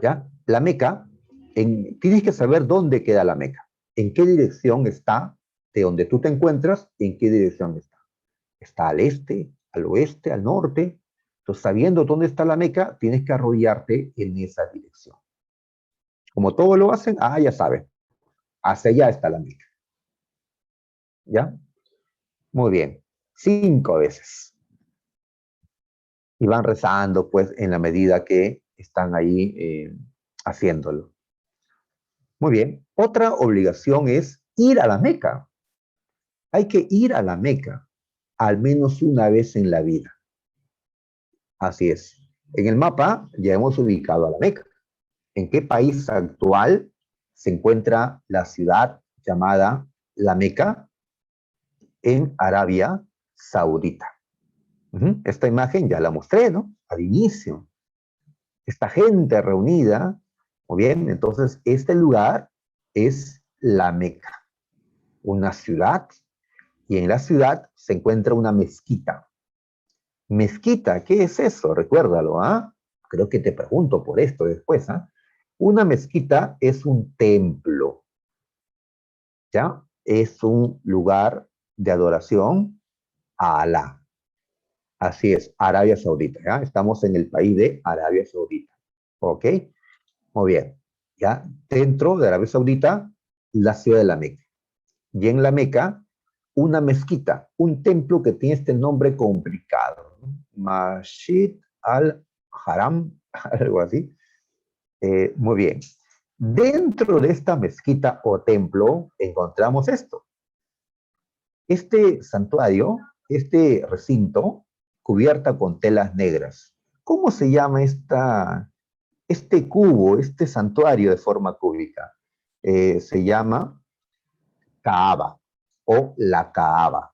¿Ya? La Meca, tienes que saber dónde queda la Meca, en qué dirección está de donde tú te encuentras, en qué dirección está. Está al este, al oeste, al norte. Entonces, sabiendo dónde está la Meca, tienes que arrollarte en esa dirección. Como todos lo hacen, ya sabes, hacia allá está la Meca. ¿Ya? Muy bien. 5 veces. Y van rezando, pues, en la medida que están ahí haciéndolo. Muy bien. Otra obligación es ir a la Meca. Hay que ir a la Meca al menos una vez en la vida. Así es. En el mapa ya hemos ubicado a la Meca. ¿En qué país actual se encuentra la ciudad llamada La Meca? En Arabia Saudita. Esta imagen ya la mostré, ¿no? Al inicio. Esta gente reunida, muy bien, entonces este lugar es la Meca, una ciudad, y en la ciudad se encuentra una mezquita. Mezquita, ¿qué es eso? Recuérdalo, ¿ah? Creo que te pregunto por esto después, ¿ah? Una mezquita es un templo, ¿ya? Es un lugar de adoración a Alá. Así es, Arabia Saudita, ¿ya? Estamos en el país de Arabia Saudita, ¿ok? Muy bien, ¿ya? Dentro de Arabia Saudita, la ciudad de la Meca. Y en la Meca, una mezquita, un templo que tiene este nombre complicado, ¿no? Masjid al-Haram, algo así. Muy bien. Dentro de esta mezquita o templo encontramos esto. Este santuario, este recinto, cubierta con telas negras. ¿Cómo se llama este cubo, este santuario de forma cúbica? Se llama Kaaba o la Kaaba.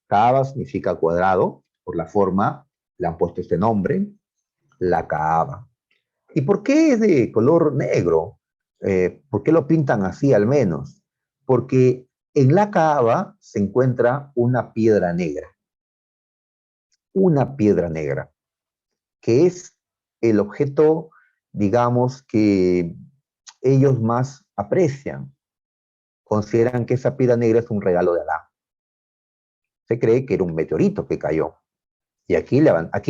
Kaaba significa cuadrado, por la forma le han puesto este nombre, la Kaaba. ¿Y por qué es de color negro? ¿Por qué lo pintan así al menos? Porque en la Kaaba se encuentra una piedra negra, que es el objeto, digamos, que ellos más aprecian. Consideran que esa piedra negra es un regalo de Alá. Se cree que era un meteorito que cayó. Y aquí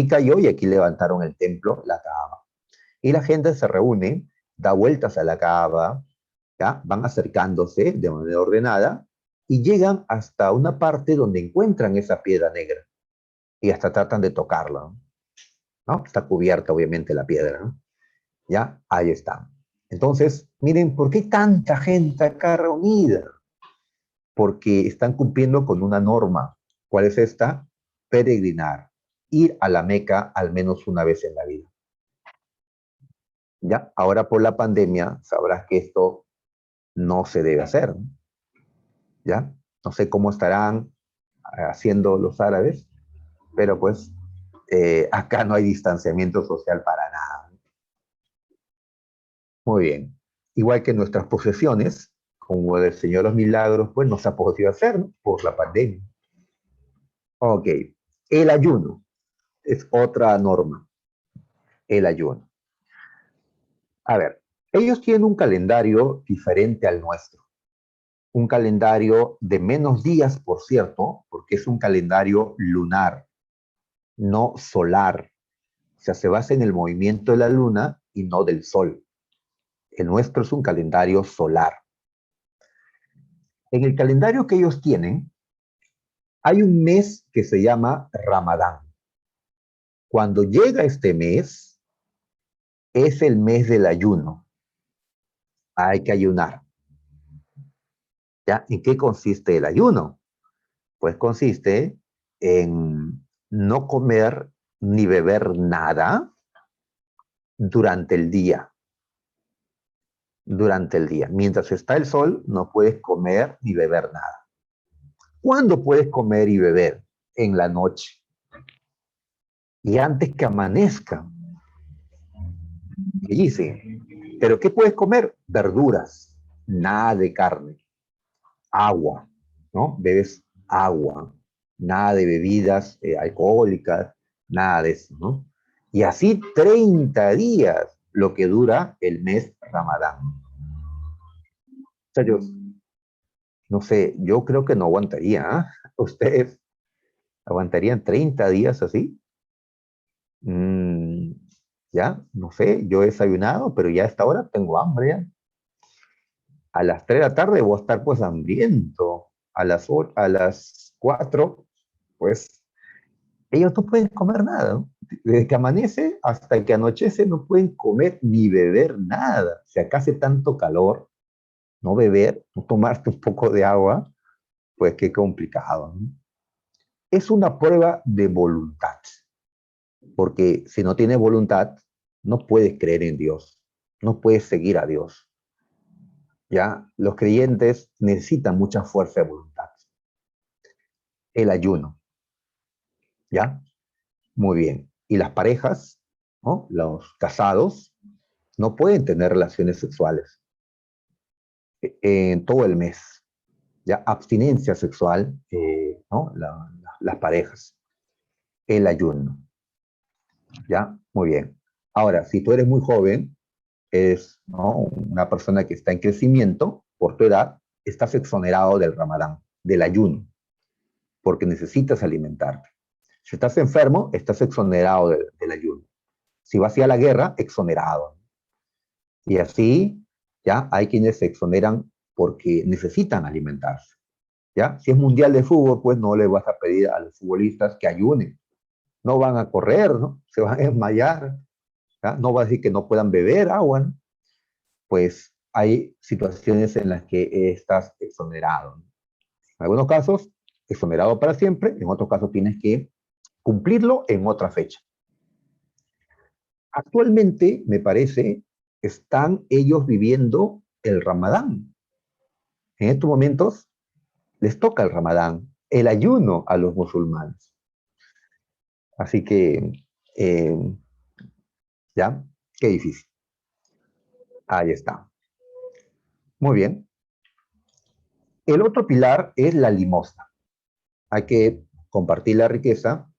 cayó y aquí levantaron el templo, la Kaaba. Y la gente se reúne, da vueltas a la Kaaba, ¿ya? Van acercándose de manera ordenada y llegan hasta una parte donde encuentran esa piedra negra. Y hasta tratan de tocarla, ¿no? Está cubierta, obviamente, la piedra, ¿no? Ya, ahí está. Entonces, miren, ¿por qué tanta gente acá reunida? Porque están cumpliendo con una norma. ¿Cuál es esta? Peregrinar, ir a la Meca al menos una vez en la vida. Ya, ahora por la pandemia sabrás que esto no se debe hacer, ¿no? Ya, no sé cómo estarán haciendo los árabes, pero pues acá no hay distanciamiento social para nada. Muy bien. Igual que nuestras posesiones, como el Señor de los Milagros, pues no se ha podido hacer, ¿no? Por la pandemia. Ok, el ayuno. es otra norma, el ayuno. A ver, ellos tienen un calendario diferente al nuestro. Un calendario de menos días, por cierto, porque es un calendario lunar, no solar. O sea, se basa en el movimiento de la luna y no del sol. El nuestro es un calendario solar. En el calendario que ellos tienen, hay un mes que se llama Ramadán. Cuando llega este mes, es el mes del ayuno. Hay que ayunar. ¿Ya? ¿En qué consiste el ayuno? Pues consiste en no comer ni beber nada durante el día. Durante el día. Mientras está el sol, no puedes comer ni beber nada. ¿Cuándo puedes comer y beber? En la noche. Y antes que amanezca. Y dice, ¿pero qué puedes comer? Verduras, nada de carne, agua, ¿no? Bebes agua, nada de bebidas alcohólicas, nada de eso, ¿no? Y así 30 días, lo que dura el mes Ramadán. O sea, yo, no sé, yo creo que no aguantaría, ¿eh? ¿Ustedes aguantarían 30 días así? Mm, ya, no sé, yo he desayunado, pero ya a esta hora tengo hambre ya. A las 3 de la tarde voy a estar pues hambriento. A las 4 pues ellos no pueden comer nada, ¿no? Desde que amanece hasta que anochece no pueden comer ni beber nada. Si acá hace tanto calor, no beber, no tomarte un poco de agua, pues qué complicado, ¿no? Es una prueba de voluntad, porque si no tienes voluntad, no puedes creer en Dios, no puedes seguir a Dios. ¿Ya? Los creyentes necesitan mucha fuerza de voluntad. El ayuno, ¿ya? Muy bien. Y las parejas, ¿no? Los casados, no pueden tener relaciones sexuales en todo el mes, ¿ya? Abstinencia sexual, ¿no? Las parejas. El ayuno, ¿ya? Muy bien. Ahora, si tú eres muy joven, eres, ¿no? Una persona que está en crecimiento, por tu edad, estás exonerado del ramadán, del ayuno, porque necesitas alimentarte. Si estás enfermo, estás exonerado del ayuno. Si vas a ir a la guerra, exonerado. Y así, ya hay quienes se exoneran porque necesitan alimentarse. ¿Ya? Si es mundial de fútbol, pues no le vas a pedir a los futbolistas que ayunen. No van a correr, ¿no? Se van a desmayar. ¿Ya? No va a decir que no puedan beber agua, ¿no? Pues hay situaciones en las que estás exonerado, ¿no? En algunos casos, exonerado para siempre, en otros casos tienes que cumplirlo en otra fecha. Actualmente, me parece, están ellos viviendo el Ramadán. En estos momentos les toca el Ramadán, el ayuno a los musulmanes. Así que, eh, ya, qué difícil. Ahí está. Muy bien. El otro pilar es la limosna. Hay que compartir la riqueza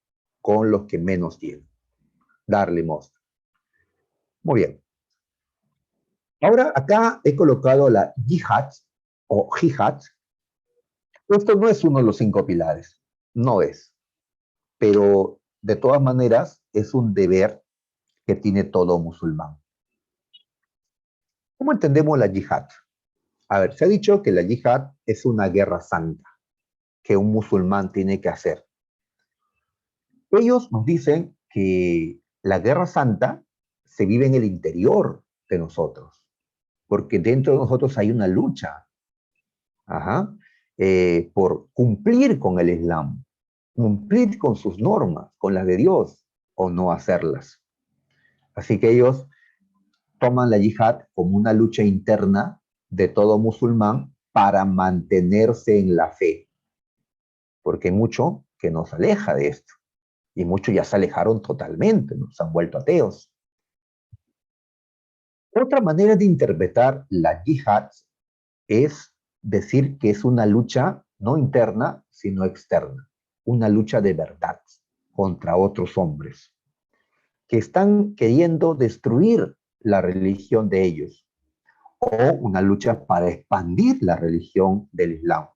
con los que menos tienen. Dar limosna. Muy bien. Ahora acá he colocado la yihad o jihad. Esto no es uno de los 5 pilares. No es. Pero de todas maneras es un deber que tiene todo musulmán. ¿Cómo entendemos la yihad? A ver, se ha dicho que la yihad es una guerra santa que un musulmán tiene que hacer. Ellos nos dicen que la guerra santa se vive en el interior de nosotros, porque dentro de nosotros hay una lucha, ajá, por cumplir con el Islam, cumplir con sus normas, con las de Dios, o no hacerlas. Así que ellos toman la yihad como una lucha interna de todo musulmán para mantenerse en la fe, porque hay mucho que nos aleja de esto, y muchos ya se alejaron totalmente, ¿no? Se han vuelto ateos. Otra manera de interpretar la yihad es decir que es una lucha no interna, sino externa, una lucha de verdad. contra otros hombres que están queriendo destruir la religión de ellos o una lucha para expandir la religión del Islam.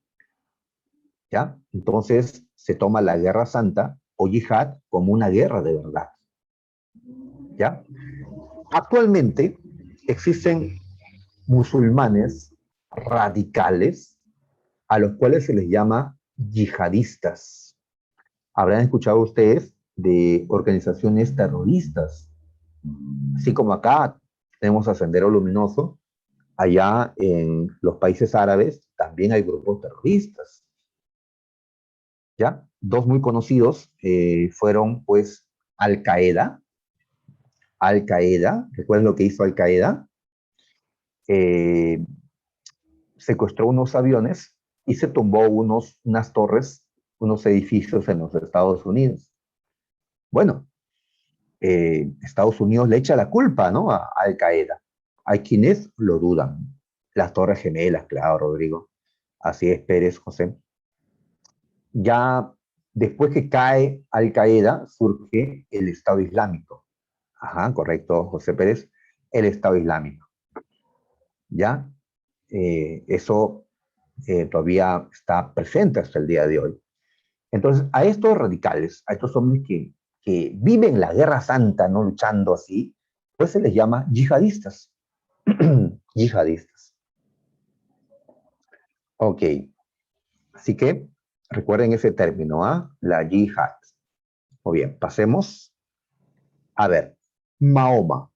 ¿Ya? Entonces se toma la guerra santa o yihad como una guerra de verdad. ¿Ya? Actualmente existen musulmanes radicales a los cuales se les llama yihadistas. Habrán escuchado ustedes de organizaciones terroristas, así como acá tenemos a Sendero Luminoso, allá en los países árabes también hay grupos terroristas. ¿Ya? Dos muy conocidos fueron pues Al-Qaeda. Al-Qaeda, ¿recuerdan lo que hizo Al-Qaeda? Eh, Secuestró unos aviones y se tumbó unas torres, unos edificios en los Estados Unidos. Bueno, Estados Unidos le echa la culpa, ¿no? A Al-Qaeda. Hay quienes lo dudan. Las Torres Gemelas, claro, Rodrigo. Así es, Pérez, José. Ya después que cae Al-Qaeda, surge el Estado Islámico. Ajá, correcto, José Pérez. El Estado Islámico. ¿Ya? Eso todavía está presente hasta el día de hoy. Entonces, a estos radicales, a estos hombres que viven la guerra santa, no luchando así, pues se les llama yihadistas. Yihadistas. Ok, así que recuerden ese término, ¿ah? La yihad. Muy bien, pasemos. A ver, Mahoma.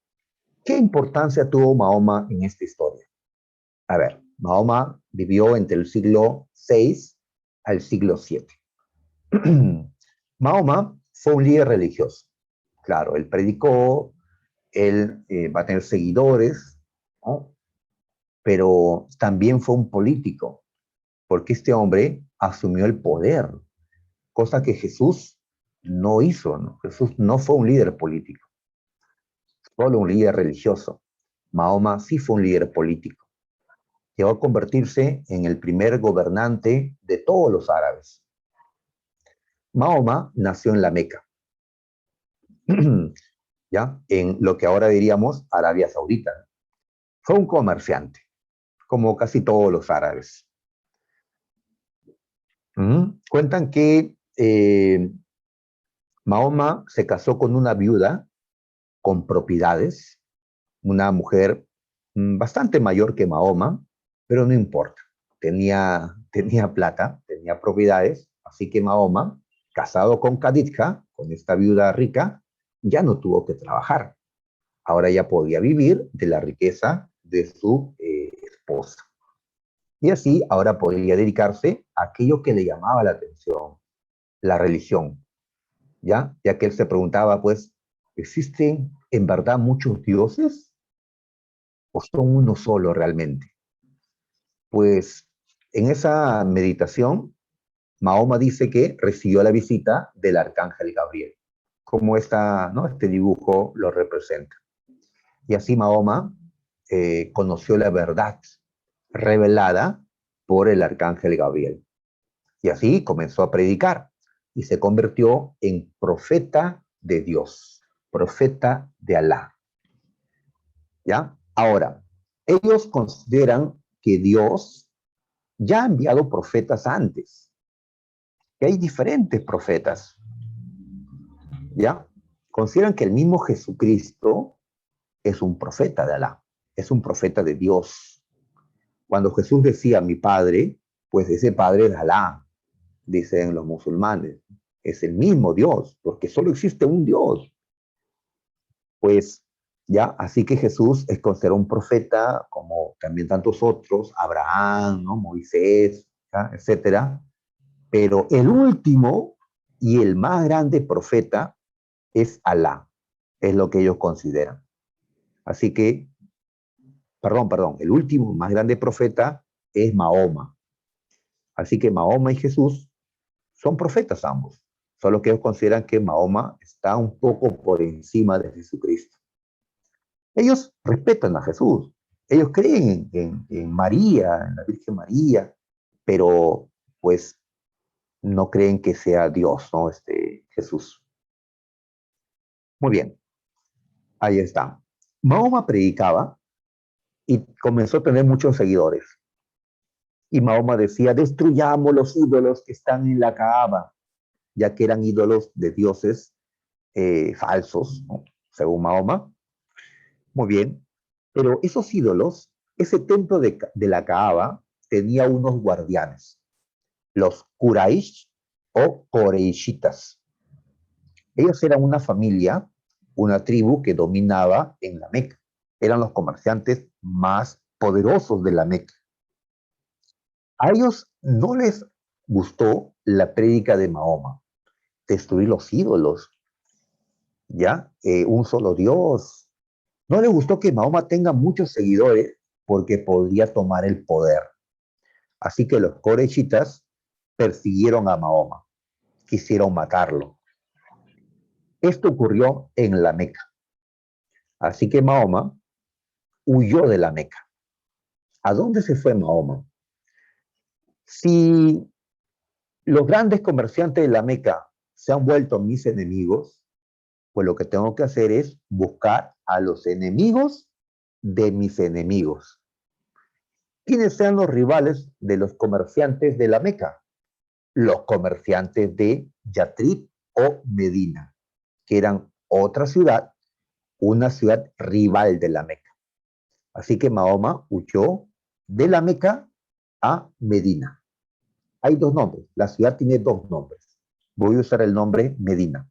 ¿Qué importancia tuvo Mahoma en esta historia? A ver, Mahoma vivió entre el siglo VI al siglo VII. Mahoma fue un líder religioso. Claro, él predicó, él va a tener seguidores, ¿no? Pero también fue un político, porque este hombre asumió el poder, cosa que Jesús no hizo, ¿no? Jesús no fue un líder político, solo un líder religioso. Mahoma sí fue un líder político. Llegó a convertirse en el primer gobernante de todos los árabes. Mahoma nació en la Meca, ¿ya? En lo que ahora diríamos Arabia Saudita. Fue un comerciante, como casi todos los árabes. Cuentan que Mahoma se casó con una viuda con propiedades, una mujer bastante mayor que Mahoma, pero no importa. Tenía plata, tenía propiedades, así que Mahoma, casado con Khadija, con esta viuda rica, ya no tuvo que trabajar. Ahora ya podía vivir de la riqueza de su esposa. Y así ahora podría dedicarse a aquello que le llamaba la atención, la religión, ¿ya? Ya que él se preguntaba, pues, ¿existen en verdad muchos dioses o son uno solo realmente? Pues en esa meditación, Mahoma dice que recibió la visita del arcángel Gabriel, como ¿no? Este dibujo lo representa. Y así Mahoma conoció la verdad revelada por el arcángel Gabriel. Y así comenzó a predicar y se convirtió en profeta de Dios, profeta de Alá. ¿Ya? Ahora, ellos consideran que Dios ya ha enviado profetas antes, que hay diferentes profetas. ¿Ya? Consideran que el mismo Jesucristo es un profeta de Alá, es un profeta de Dios. Cuando Jesús decía mi Padre, pues ese Padre es Alá, dicen los musulmanes. Es el mismo Dios, porque solo existe un Dios. Pues ya, así que Jesús es considerado un profeta, como también tantos otros, Abraham, ¿no? Moisés, ¿ya? Etcétera. Pero el último y el más grande profeta es Alá, es lo que ellos consideran. Así que, perdón, el último más grande profeta es Mahoma. Así que Mahoma y Jesús son profetas ambos, solo que ellos consideran que Mahoma está un poco por encima de Jesucristo. Ellos respetan a Jesús, ellos creen en María, en la Virgen María, pero pues no creen que sea Dios, ¿no? Jesús. Muy bien, ahí está. Mahoma predicaba y comenzó a tener muchos seguidores. Y Mahoma decía, destruyamos los ídolos que están en la Kaaba, ya que eran ídolos de dioses falsos, ¿no? Según Mahoma. Muy bien. Pero esos ídolos, ese templo de la Kaaba, tenía unos guardianes, los Quraysh o Koreishitas. Ellos eran una familia, una tribu que dominaba en la Meca. Eran los comerciantes más poderosos de la Meca. A ellos no les gustó la prédica de Mahoma, destruir los ídolos, ¿ya? Un solo Dios. No les gustó que Mahoma tenga muchos seguidores porque podría tomar el poder. Así que los corechitas persiguieron a Mahoma, quisieron matarlo. Esto ocurrió en la Meca. Así que Mahoma huyó de la Meca. ¿A dónde se fue Mahoma? Si los grandes comerciantes de la Meca se han vuelto mis enemigos, pues lo que tengo que hacer es buscar a los enemigos de mis enemigos. ¿Quiénes sean los rivales de los comerciantes de la Meca? Los comerciantes de Yatrib o Medina, que eran otra ciudad, una ciudad rival de la Meca. Así que Mahoma huyó de la Meca a Medina. Hay dos nombres, la ciudad tiene dos nombres. Voy a usar el nombre Medina.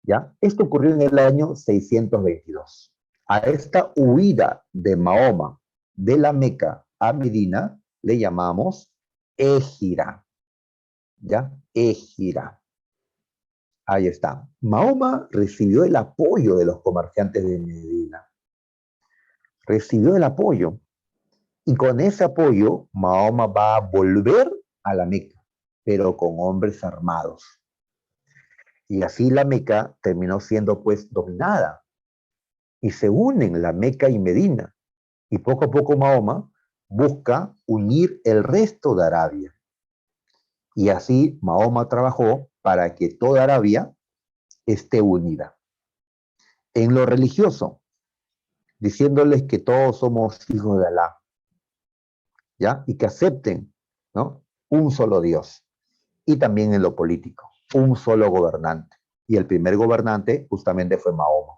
¿Ya? Esto ocurrió en el año 622. A esta huida de Mahoma de la Meca a Medina le llamamos Égira. ¿Ya? Égira. Ahí está. Mahoma recibió el apoyo de los comerciantes de Medina. Recibió el apoyo. Y con ese apoyo, Mahoma va a volver a la Meca, pero con hombres armados. Y así la Meca terminó siendo pues dominada. Y se unen la Meca y Medina. Y poco a poco Mahoma busca unir el resto de Arabia. Y así Mahoma trabajó para que toda Arabia esté unida. En lo religioso, diciéndoles que todos somos hijos de Alá, ¿ya? Y que acepten, ¿no? Un solo Dios. Y también en lo político, un solo gobernante. Y el primer gobernante justamente fue Mahoma.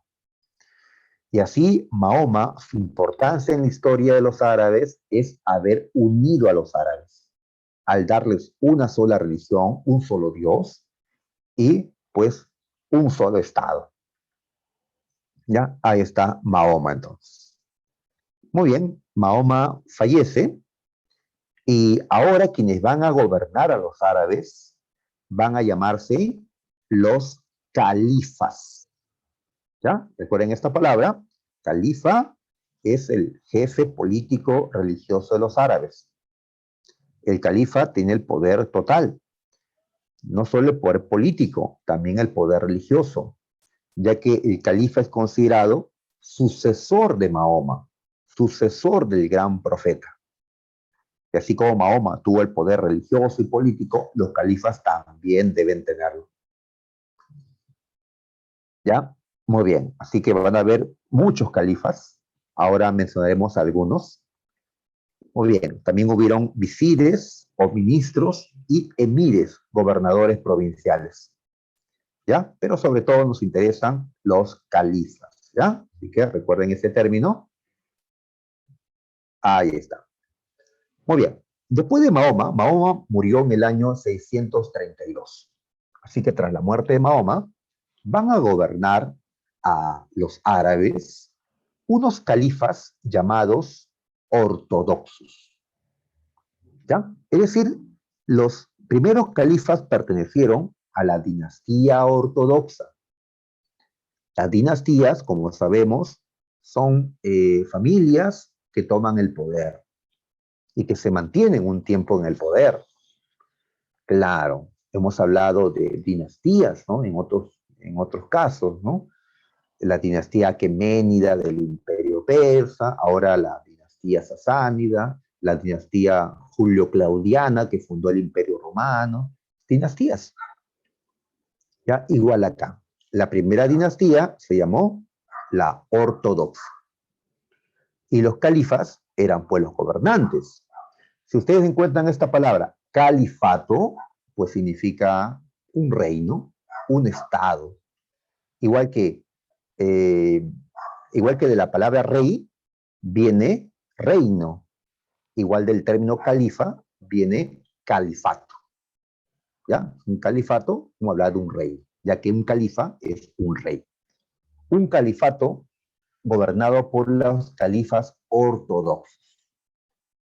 Y así Mahoma, su importancia en la historia de los árabes es haber unido a los árabes, al darles una sola religión, un solo Dios y pues un solo Estado. Ya, ahí está Mahoma entonces. Muy bien, Mahoma fallece y ahora quienes van a gobernar a los árabes van a llamarse los califas. ¿Ya? Recuerden esta palabra. Califa es el jefe político religioso de los árabes. El califa tiene el poder total, no solo el poder político, también el poder religioso, ya que el califa es considerado sucesor de Mahoma, sucesor del gran profeta. Y así como Mahoma tuvo el poder religioso y político, los califas también deben tenerlo. ¿Ya? Muy bien. Así que van a haber muchos califas. Ahora mencionaremos algunos. Muy bien. También hubieron visires o ministros y emires, gobernadores provinciales. ¿Ya? Pero sobre todo nos interesan los califas. ¿Ya? Así que recuerden ese término. Ahí está. Muy bien. Después de Mahoma, Mahoma murió en el año 632. Así que tras la muerte de Mahoma, van a gobernar a los árabes unos califas llamados ortodoxos. ¿Ya? Es decir, los primeros califas pertenecieron a la dinastía ortodoxa. Las dinastías, como sabemos, son familias que toman el poder y que se mantienen un tiempo en el poder. Claro, hemos hablado de dinastías, ¿no? En otros casos, ¿no? La dinastía aqueménida del imperio persa, ahora la dinastía sasánida, la dinastía julio-claudiana que fundó el imperio romano, dinastías, ya igual acá. La primera dinastía se llamó la ortodoxa. Y los califas eran pues los gobernantes. Si ustedes encuentran esta palabra, califato, pues significa un reino, un estado. Igual que, eh, igual que de la palabra rey viene reino. Igual del término califa viene califato. ¿Ya? Un califato, como hablar de un rey, ya que un califa es un rey. Un califato gobernado por los califas ortodoxos.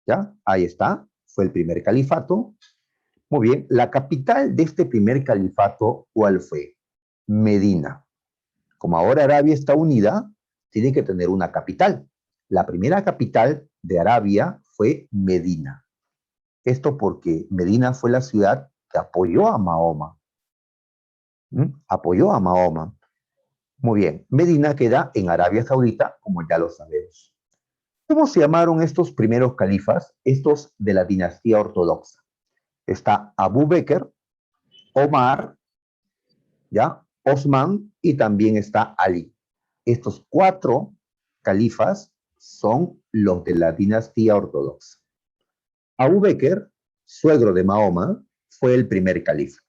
¿Ya? Ahí está, fue el primer califato. Muy bien, la capital de este primer califato, ¿cuál fue? Medina. Como ahora Arabia está unida, tiene que tener una capital. La primera capital de Arabia fue Medina. Esto porque Medina fue la ciudad que apoyó a Mahoma. Apoyó a Mahoma. Muy bien, Medina queda en Arabia Saudita, como ya lo sabemos. ¿Cómo se llamaron estos primeros califas? Estos de la dinastía ortodoxa. Está Abu Bakr, Omar, ¿ya? Osman y también está Ali. Estos 4 califas son los de la dinastía ortodoxa. Abu Bakr, suegro de Mahoma, fue el primer califa.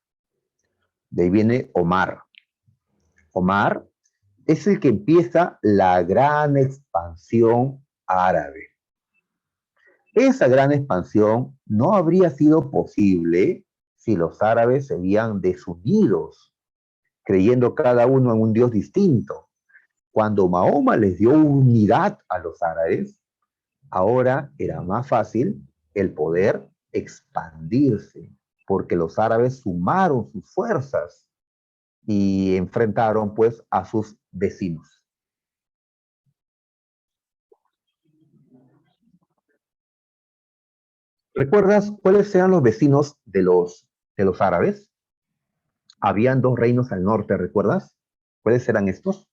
De ahí viene Omar. Omar es el que empieza la gran expansión árabe. Esa gran expansión no habría sido posible si los árabes seguían desunidos, creyendo cada uno en un Dios distinto. Cuando Mahoma les dio unidad a los árabes, ahora era más fácil el poder expandirse, porque los árabes sumaron sus fuerzas y enfrentaron pues a sus vecinos. ¿Recuerdas cuáles eran los vecinos de los árabes? Habían 2 reinos al norte, ¿recuerdas? ¿Cuáles eran estos?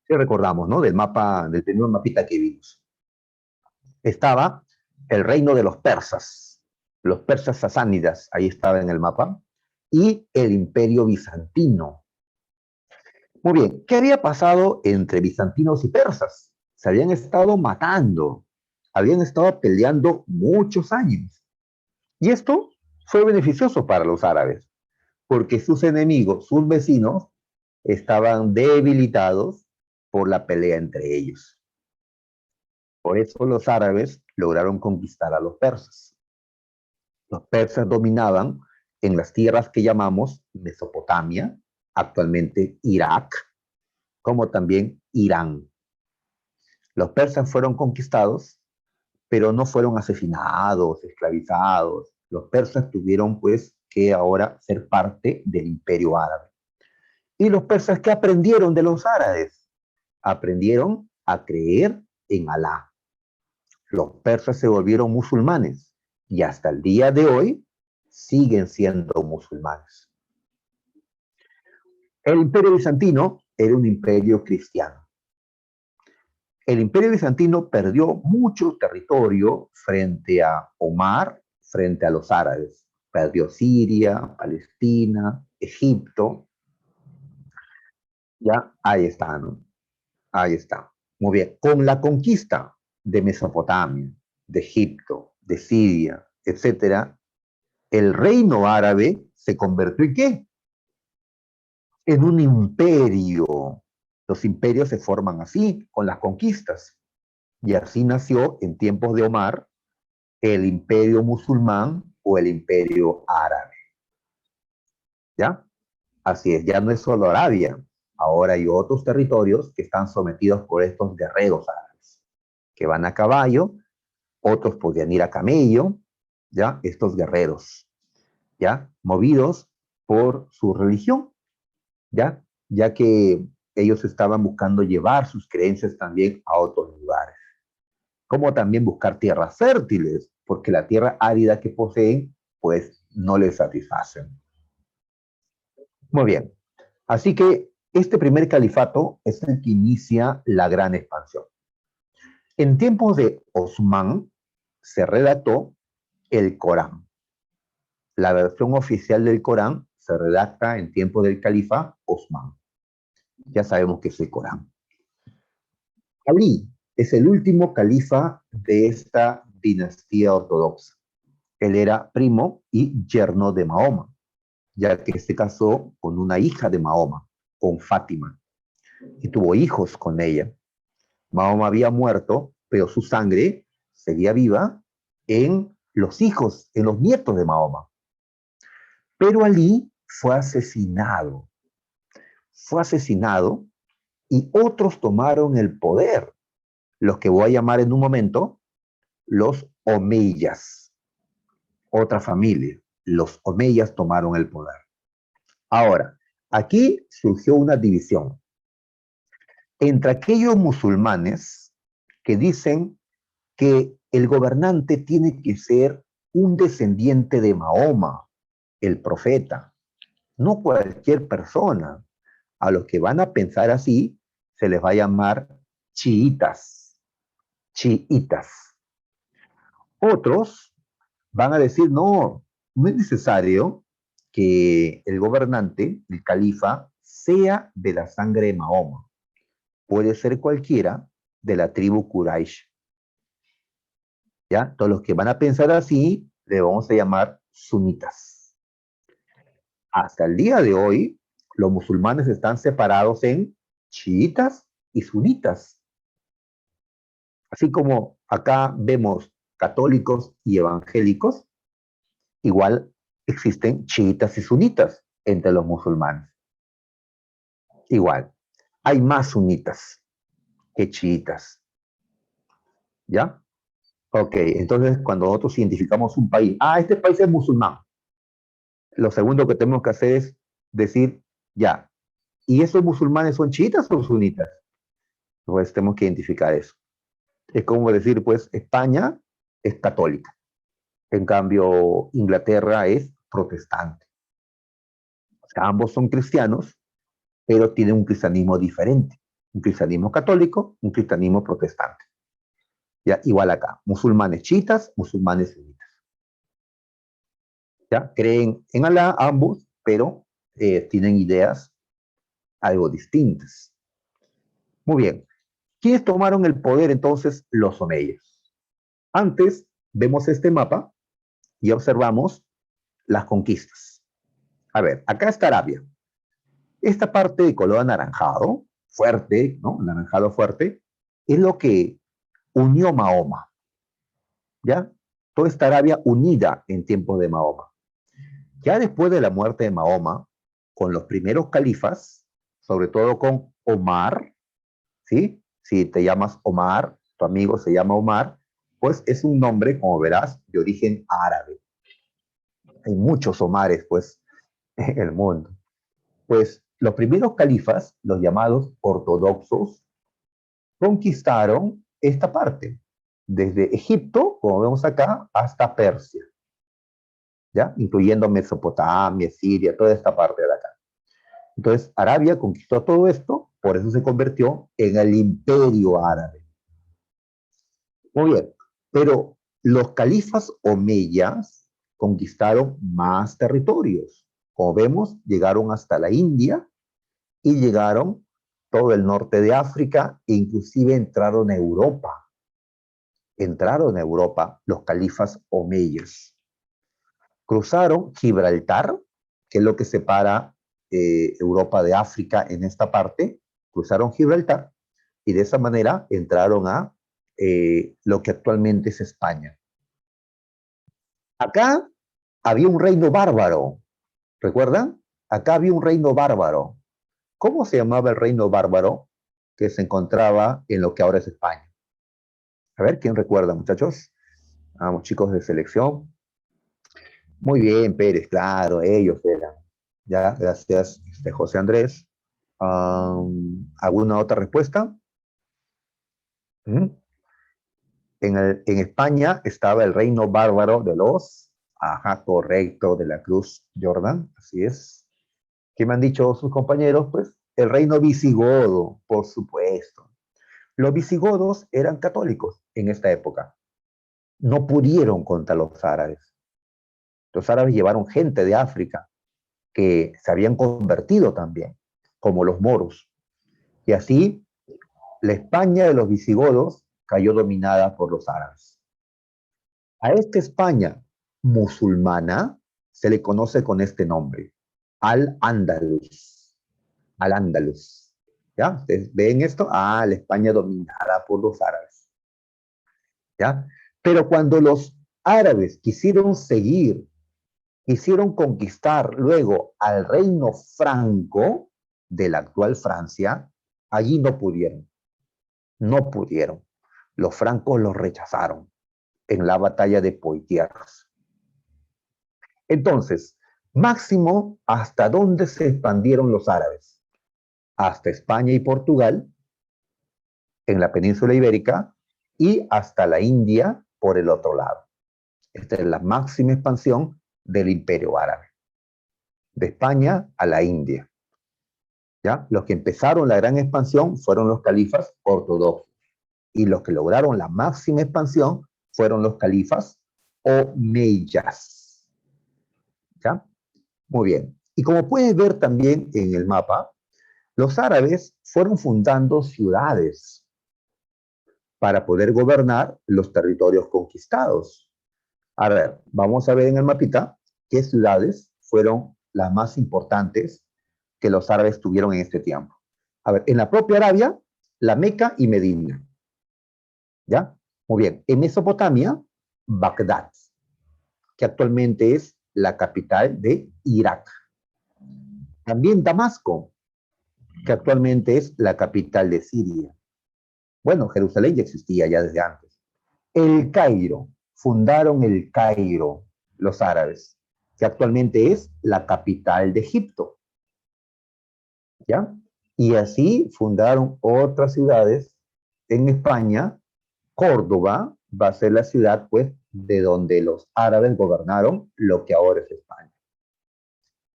Sí recordamos, ¿no? Del mapa, del primer mapita que vimos. Estaba el reino de los persas sasánidas, ahí estaba en el mapa, y el imperio bizantino. Muy bien, ¿qué había pasado entre bizantinos y persas? Se habían estado matando, habían estado peleando muchos años. Y esto fue beneficioso para los árabes, porque sus enemigos, sus vecinos, estaban debilitados por la pelea entre ellos. Por eso los árabes lograron conquistar a los persas. Los persas dominaban en las tierras que llamamos Mesopotamia, actualmente Irak, como también Irán. Los persas fueron conquistados, pero no fueron asesinados, esclavizados. Los persas tuvieron pues que ahora ser parte del imperio árabe. ¿Y los persas qué aprendieron de los árabes? Aprendieron a creer en Alá. Los persas se volvieron musulmanes y hasta el día de hoy siguen siendo musulmanes. El imperio bizantino era un imperio cristiano. El imperio bizantino perdió mucho territorio frente a Omar, frente a los árabes. Perdió Siria, Palestina, Egipto. Ya, ahí está, ¿no? Ahí está. Muy bien. Con la conquista de Mesopotamia, de Egipto, de Siria, etcétera, el reino árabe se convirtió en ¿qué? En un imperio. Los imperios se forman así, con las conquistas. Y así nació en tiempos de Omar el imperio musulmán o el imperio árabe. ¿Ya? Así es, ya no es solo Arabia. Ahora hay otros territorios que están sometidos por estos guerreros árabes, que van a caballo, otros podían ir a camello, ¿ya? Estos guerreros, ¿ya? Movidos por su religión, ¿ya? Ya que ellos estaban buscando llevar sus creencias también a otros lugares. Como también buscar tierras fértiles, porque la tierra árida que poseen, pues no les satisfacen. Muy bien. Así que este primer califato es el que inicia la gran expansión. En tiempos de Osman se redactó el Corán, La versión oficial del Corán se redacta en tiempos del califa Osman. Ya sabemos que es el Corán. Ali es el último califa de esta dinastía ortodoxa. Él era primo y yerno de Mahoma, ya que se casó con una hija de Mahoma, con Fátima, y tuvo hijos con ella. Mahoma había muerto, pero su sangre seguía viva en los hijos, en los nietos de Mahoma. Pero Ali fue asesinado y otros tomaron el poder, los que voy a llamar en un momento los Omeyas, otra familia. Los Omeyas tomaron el poder. Ahora, aquí surgió una división entre aquellos musulmanes que dicen que el gobernante tiene que ser un descendiente de Mahoma, el profeta, no cualquier persona. A los que van a pensar así se les va a llamar chiitas, chiitas. Otros van a decir, no, no es necesario que el gobernante, el califa, sea de la sangre de Mahoma. Puede ser cualquiera de la tribu Quraysh. ¿Ya? Todos los que van a pensar así, le vamos a llamar sunitas. Hasta el día de hoy, los musulmanes están separados en chiitas y sunitas. Así como acá vemos católicos y evangélicos, igual existen chiitas y sunitas entre los musulmanes. Igual, hay más sunitas que chiitas. ¿Ya? Ok, entonces cuando nosotros identificamos un país, este país es musulmán, lo segundo que tenemos que hacer es decir, ya, ¿y esos musulmanes son chiitas o sunitas? Pues tenemos que identificar eso. Es como decir, pues, España es católica, en cambio Inglaterra es protestante. O sea, ambos son cristianos, pero tienen un cristianismo diferente. Un cristianismo católico, un cristianismo protestante. Ya, igual acá, musulmanes chiitas, musulmanes sunitas. ¿Ya? Creen en Alá ambos, pero tienen ideas algo distintas. Muy bien. ¿Quiénes tomaron el poder entonces? Los omeyas. Antes vemos este mapa y observamos las conquistas. A ver, acá está Arabia. Esta parte de color anaranjado, fuerte, ¿no? Anaranjado fuerte, es lo que unió Mahoma. ¿Ya? Toda esta Arabia unida en tiempos de Mahoma. Ya después de la muerte de Mahoma, con los primeros califas, sobre todo con Omar, ¿sí? Si te llamas Omar, tu amigo se llama Omar, pues es un nombre, como verás, de origen árabe. Hay muchos Omares, pues, en el mundo. Pues los primeros califas, los llamados ortodoxos, conquistaron esta parte, desde Egipto, como vemos acá, hasta Persia, ¿ya? Incluyendo Mesopotamia, Siria, toda esta parte de acá. Entonces, Arabia conquistó todo esto, por eso se convirtió en el imperio árabe. Muy bien, pero los califas omeyas conquistaron más territorios. Como vemos, llegaron hasta la India y llegaron todo el norte de África e inclusive entraron a Europa. Entraron a Europa los califas omeyas. Cruzaron Gibraltar, que es lo que separa Europa de África en esta parte, cruzaron Gibraltar y de esa manera entraron a lo que actualmente es España. Acá había un reino bárbaro, ¿recuerdan? Acá había un reino bárbaro. ¿Cómo se llamaba el reino bárbaro que se encontraba en lo que ahora es España? A ver, ¿quién recuerda, muchachos? Vamos, chicos de selección. Muy bien, Pérez, claro, ellos eran. Ya, gracias, José Andrés. ¿Alguna otra respuesta? ¿Mm? En España estaba el reino bárbaro de los, ajá, correcto, de la Cruz Jordan, así es. ¿Qué me han dicho sus compañeros? Pues el reino visigodo, por supuesto. Los visigodos eran católicos en esta época. No pudieron contra los árabes. Los árabes llevaron gente de África que se habían convertido también, como los moros. Y así la España de los visigodos cayó dominada por los árabes. A esta España musulmana se le conoce con este nombre, Al-Ándalus. Al-Ándalus. ¿Ya? ¿Ustedes ven esto? Ah, la España dominada por los árabes. ¿Ya? Pero cuando los árabes quisieron conquistar luego al reino franco de la actual Francia, allí no pudieron. No pudieron. Los francos los rechazaron en la batalla de Poitiers. Entonces, máximo, ¿hasta dónde se expandieron los árabes? Hasta España y Portugal, en la península ibérica, y hasta la India por el otro lado. Esta es la máxima expansión del imperio árabe. De España a la India. ¿Ya? Los que empezaron la gran expansión fueron los califas ortodoxos. Y los que lograron la máxima expansión fueron los califas omeyas. ¿Ya? Muy bien. Y como puedes ver también en el mapa, los árabes fueron fundando ciudades para poder gobernar los territorios conquistados. A ver, vamos a ver en el mapita qué ciudades fueron las más importantes que los árabes tuvieron en este tiempo. A ver, en la propia Arabia, la Meca y Medina. ¿Ya? Muy bien. En Mesopotamia, Bagdad, que actualmente es la capital de Irak. También Damasco, que actualmente es la capital de Siria. Bueno, Jerusalén ya existía ya desde antes. El Cairo, fundaron el Cairo los árabes, que actualmente es la capital de Egipto. ¿Ya? Y así fundaron otras ciudades en España. Córdoba va a ser la ciudad, pues, de donde los árabes gobernaron lo que ahora es España.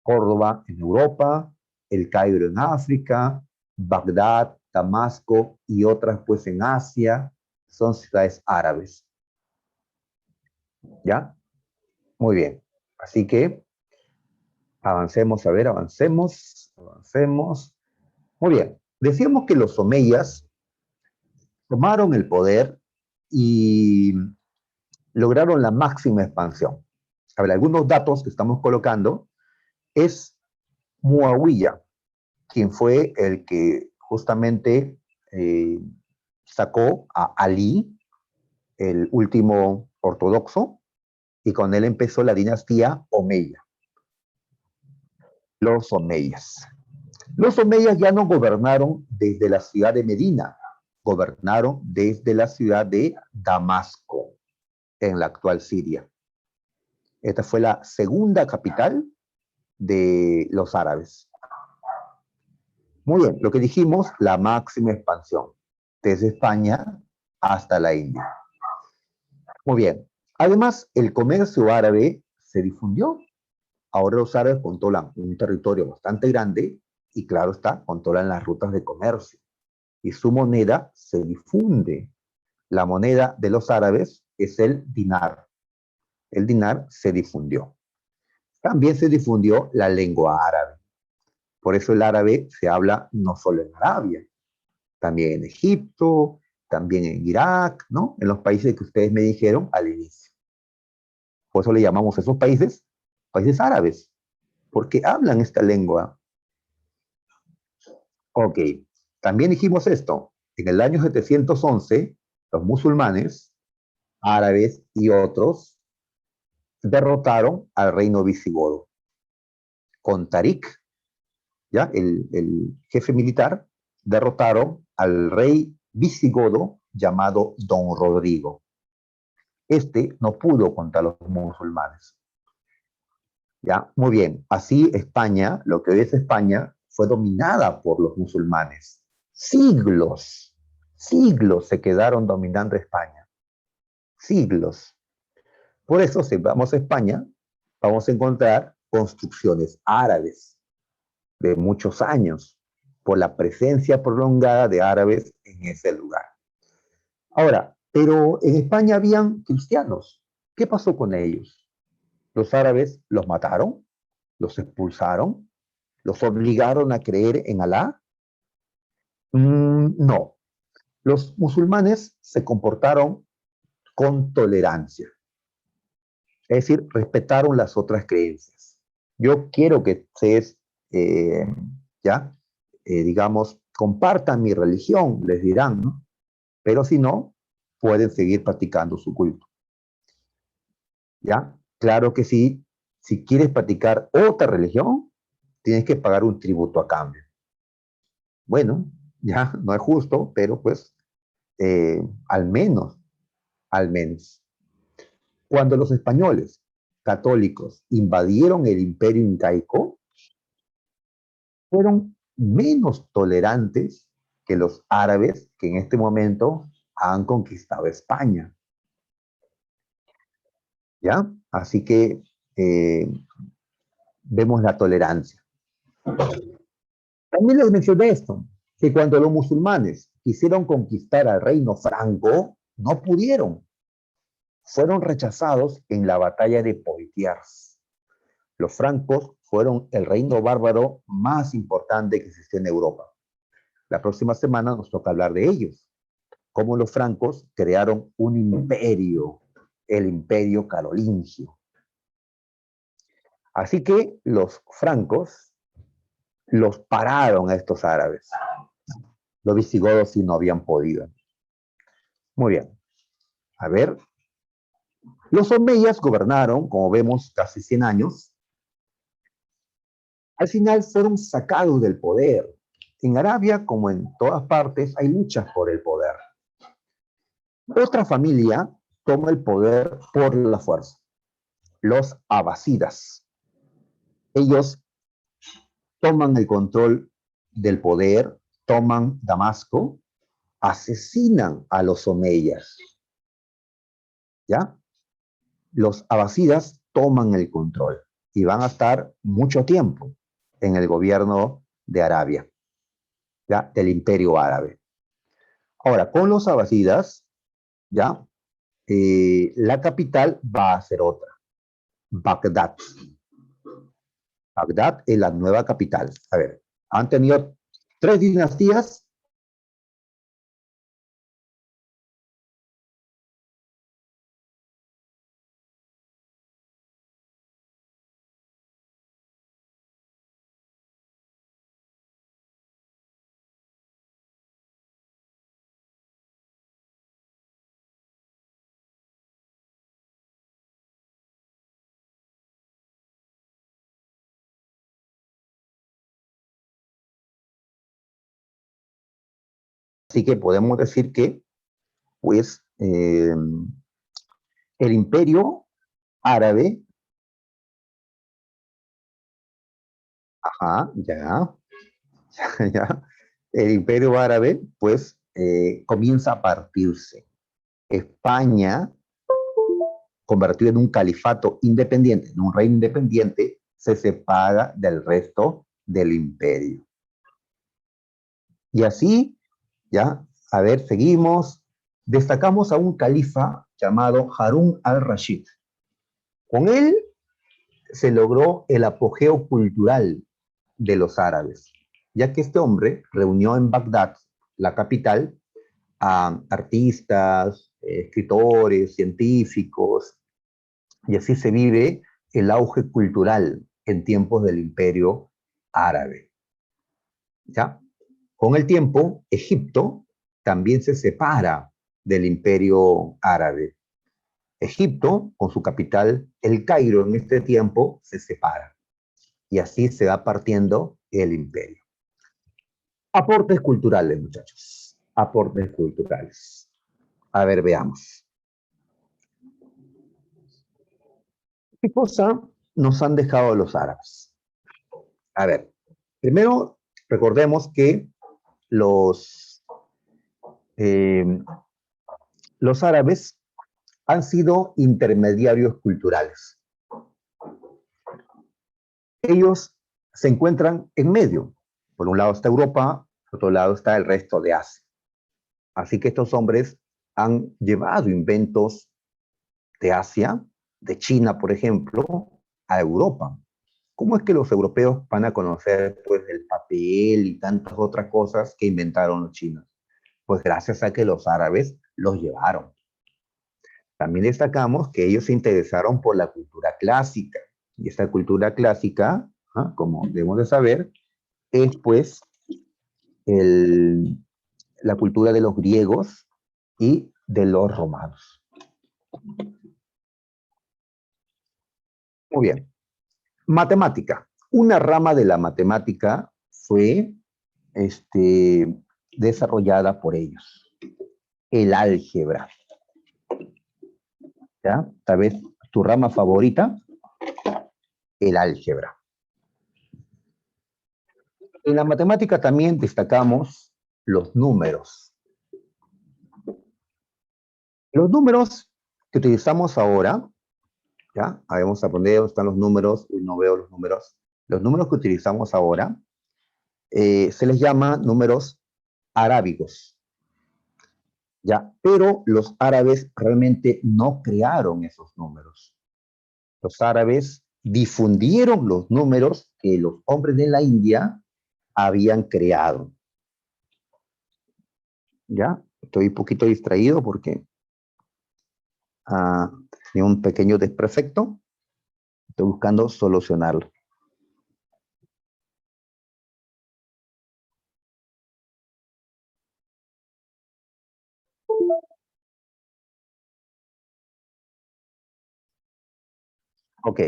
Córdoba en Europa, el Cairo en África, Bagdad, Damasco y otras, pues, en Asia, son ciudades árabes. ¿Ya? Muy bien. Así que avancemos, a ver, avancemos. Muy bien. Decíamos que los omeyas tomaron el poder y lograron la máxima expansión. A ver, algunos datos que estamos colocando es Muawiyah, quien fue el que justamente sacó a Ali, el último ortodoxo, y con él empezó la dinastía Omeya. Los omeyas. Los omeyas ya no gobernaron desde la ciudad de Medina, gobernaron desde la ciudad de Damasco, en la actual Siria. Esta fue la segunda capital de los árabes. Muy bien, lo que dijimos, la máxima expansión, desde España hasta la India. Muy bien. Además, el comercio árabe se difundió. Ahora los árabes controlan un territorio bastante grande y, claro está, controlan las rutas de comercio. Y su moneda se difunde. La moneda de los árabes es el dinar. El dinar se difundió. También se difundió la lengua árabe. Por eso el árabe se habla no solo en Arabia, también en Egipto, también en Irak, ¿no? En los países que ustedes me dijeron al inicio. Por eso le llamamos a esos países países árabes, porque hablan esta lengua. Ok, también dijimos esto. En el año 711, los musulmanes, árabes y otros derrotaron al reino visigodo. Con Tarik, ¿ya? El jefe militar, derrotaron al rey visigodo llamado Don Rodrigo. Este no pudo contra los musulmanes. ¿Ya? Muy bien. Así España, lo que hoy es España, fue dominada por los musulmanes. Siglos se quedaron dominando España. Siglos. Por eso, si vamos a España, vamos a encontrar construcciones árabes de muchos años, por la presencia prolongada de árabes en ese lugar. Ahora, pero en España habían cristianos. ¿Qué pasó con ellos? Los árabes los mataron, los expulsaron, los obligaron a creer en Alá. No, los musulmanes se comportaron con tolerancia, es decir, respetaron las otras creencias. Yo quiero que ustedes, ya, digamos, compartan mi religión, les dirán, ¿no? Pero si no, pueden seguir practicando su culto. ¿Ya? Claro que sí, si quieres practicar otra religión, tienes que pagar un tributo a cambio. Bueno, ya, no es justo, pero pues, al menos, al menos. Cuando los españoles católicos invadieron el imperio incaico, fueron menos tolerantes que los árabes que en este momento han conquistado España. ¿Ya? Así que vemos la tolerancia. También les mencioné esto, que cuando los musulmanes quisieron conquistar al reino franco, no pudieron. Fueron rechazados en la batalla de Poitiers. Los francos fueron el reino bárbaro más importante que existió en Europa. La próxima semana nos toca hablar de ellos, cómo los francos crearon un imperio, el imperio carolingio. Así que los francos los pararon a estos árabes. Los visigodos sí no habían podido. Muy bien. A ver. Los omeyas gobernaron, como vemos, casi 100 años. Al final fueron sacados del poder. En Arabia, como en todas partes, hay luchas por el poder. Otra familia toma el poder por la fuerza. Los abasidas. Ellos toman el control del poder, toman Damasco, asesinan a los omeyas. ¿Ya? Los abasidas toman el control y van a estar mucho tiempo en el gobierno de Arabia, ¿ya? Del imperio árabe. Ahora, con los abasidas, ¿ya? La capital va a ser otra, Bagdad. Bagdad es la nueva capital. A ver, han tenido 3 dinastías. Así que podemos decir que, pues, el imperio árabe, ajá, ya, ya, el imperio árabe, pues, comienza a partirse. España, convertido en un califato independiente, en un reino independiente, se separa del resto del imperio. Y así, ya, a ver, seguimos. Destacamos a un califa llamado Harún al-Rashid. Con él se logró el apogeo cultural de los árabes, ya que este hombre reunió en Bagdad, la capital, a artistas, escritores, científicos, y así se vive el auge cultural en tiempos del imperio árabe. ¿Ya? Con el tiempo, Egipto también se separa del imperio árabe. Egipto, con su capital, el Cairo, en este tiempo, se separa. Y así se va partiendo el imperio. Aportes culturales, muchachos. Aportes culturales. A ver, veamos. ¿Qué cosa nos han dejado los árabes? A ver, primero recordemos que los, eh, los árabes han sido intermediarios culturales. Ellos se encuentran en medio. Por un lado está Europa, por otro lado está el resto de Asia. Así que estos hombres han llevado inventos de Asia de China, por ejemplo, a Europa. ¿Cómo es que los europeos van a conocer pues, el papel y tantas otras cosas que inventaron los chinos? Pues gracias a que los árabes los llevaron. También destacamos que ellos se interesaron por la cultura clásica. Y esta cultura clásica, ¿ah?, como debemos de saber, es pues el, la cultura de los griegos y de los romanos. Muy bien. Matemática. Una rama de la matemática fue desarrollada por ellos. El álgebra. ¿Ya? Tal vez tu rama favorita, el álgebra. En la matemática también destacamos los números. Los números que utilizamos ahora, ¿ya? Vamos a poner dónde están los números. Uy, no veo los números. Los números que utilizamos ahora se les llama números arábigos, ¿ya? Pero los árabes realmente no crearon esos números. Los árabes difundieron los números que los hombres de la India habían creado. ¿Ya? Estoy un poquito distraído porque tenía un pequeño desperfecto. Estoy buscando solucionarlo. Ok,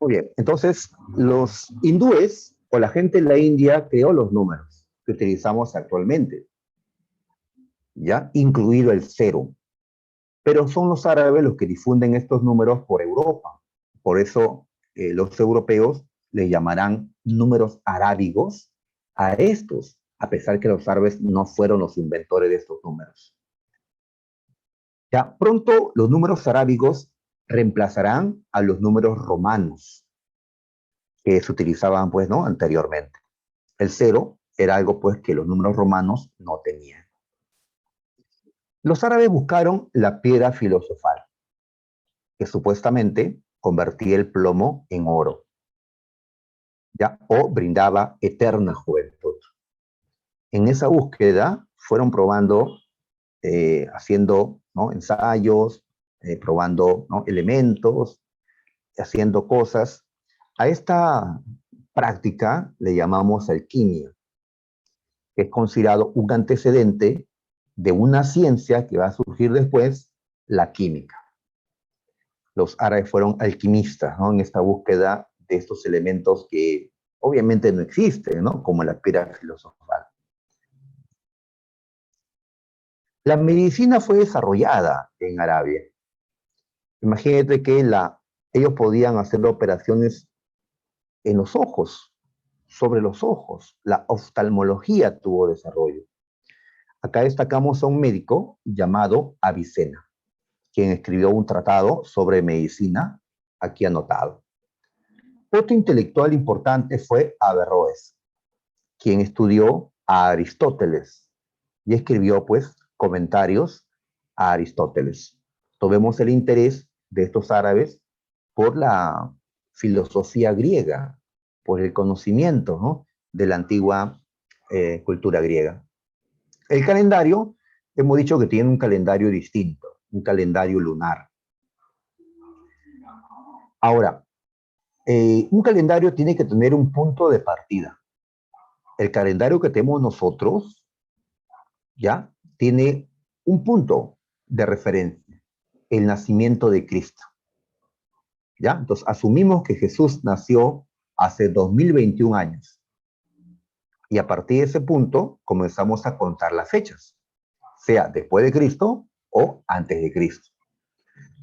muy bien. Entonces, los hindúes o la gente en la India creó los números que utilizamos actualmente, ¿ya? Incluido el cero. Pero son los árabes los que difunden estos números por Europa. Por eso los europeos les llamarán números arábigos a estos, a pesar que los árabes no fueron los inventores de estos números. Ya pronto los números arábigos reemplazarán a los números romanos que se utilizaban pues, ¿no?, anteriormente. El cero era algo pues que los números romanos no tenían. Los árabes buscaron la piedra filosofal, que supuestamente convertía el plomo en oro, ¿ya? O brindaba eterna juventud. En esa búsqueda fueron probando, haciendo, ¿no?, ensayos, probando, ¿no?, elementos, haciendo cosas. A esta práctica le llamamos alquimia, que es considerado un antecedente de una ciencia que va a surgir después, la química. Los árabes fueron alquimistas, ¿no?, en esta búsqueda de estos elementos que obviamente no existen, ¿no?, como la piedra filosofal. La medicina fue desarrollada en Arabia. Imagínate que ellos podían hacer operaciones en los ojos, sobre los ojos. La oftalmología tuvo desarrollo. Acá destacamos a un médico llamado Avicena, quien escribió un tratado sobre medicina, aquí anotado. Otro intelectual importante fue Averroes, quien estudió a Aristóteles y escribió, pues, comentarios a Aristóteles. Tomemos el interés de estos árabes por la filosofía griega, por el conocimiento, ¿no?, de la antigua cultura griega. El calendario, hemos dicho que tiene un calendario distinto, un calendario lunar. Ahora, un calendario tiene que tener un punto de partida. El calendario que tenemos nosotros, ¿ya?, tiene un punto de referencia, el nacimiento de Cristo. ¿Ya? Entonces, asumimos que Jesús nació hace 2021 años. Y a partir de ese punto, comenzamos a contar las fechas, sea después de Cristo o antes de Cristo.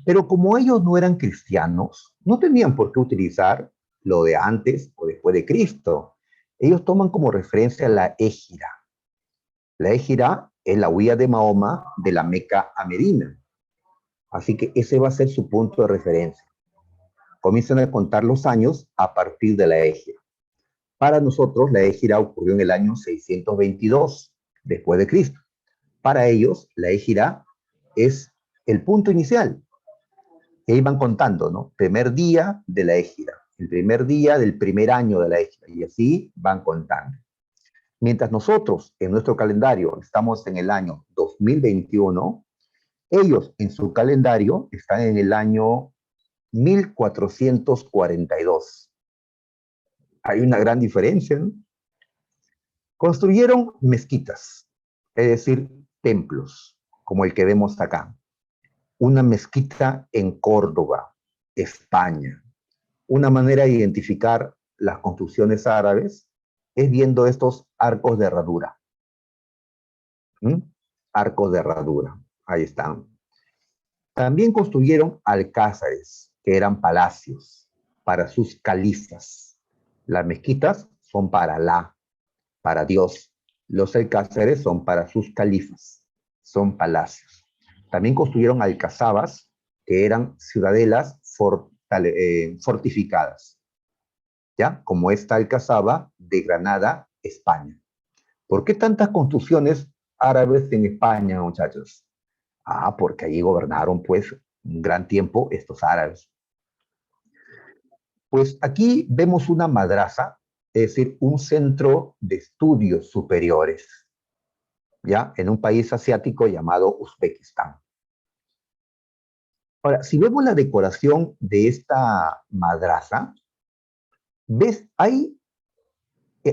Pero como ellos no eran cristianos, no tenían por qué utilizar lo de antes o después de Cristo. Ellos toman como referencia la égira. La égira es la huida de Mahoma de la Meca a Medina. Así que ese va a ser su punto de referencia. Comienzan a contar los años a partir de la égira. Para nosotros, la égira ocurrió en el año 622 después de Cristo. Para ellos, la égira es el punto inicial, Y ahí van contando, ¿no? Primer día de la égida, el primer día del primer año de la égida, y así van contando. Mientras nosotros en nuestro calendario estamos en el año 2021, ellos en su calendario están en el año 1442. Hay una gran diferencia, ¿no? Construyeron mezquitas, es decir, templos, como el que vemos acá. Una mezquita en Córdoba, España. Una manera de identificar las construcciones árabes es viendo estos arcos de herradura. ¿Mm? Arcos de herradura, ahí están. También construyeron alcázares, que eran palacios, para sus califas. Las mezquitas son para Alá, para Dios. Los alcázares son para sus califas, son palacios. También construyeron alcazabas, que eran ciudadelas fortificadas, ¿ya? Como esta alcazaba de Granada, España. ¿Por qué tantas construcciones árabes en España, muchachos? Ah, porque allí gobernaron, pues, un gran tiempo estos árabes. Pues aquí vemos una madrasa, es decir, un centro de estudios superiores, ¿ya? En un país asiático llamado Uzbekistán. Ahora, si vemos la decoración de esta madrasa, ¿ves? Ahí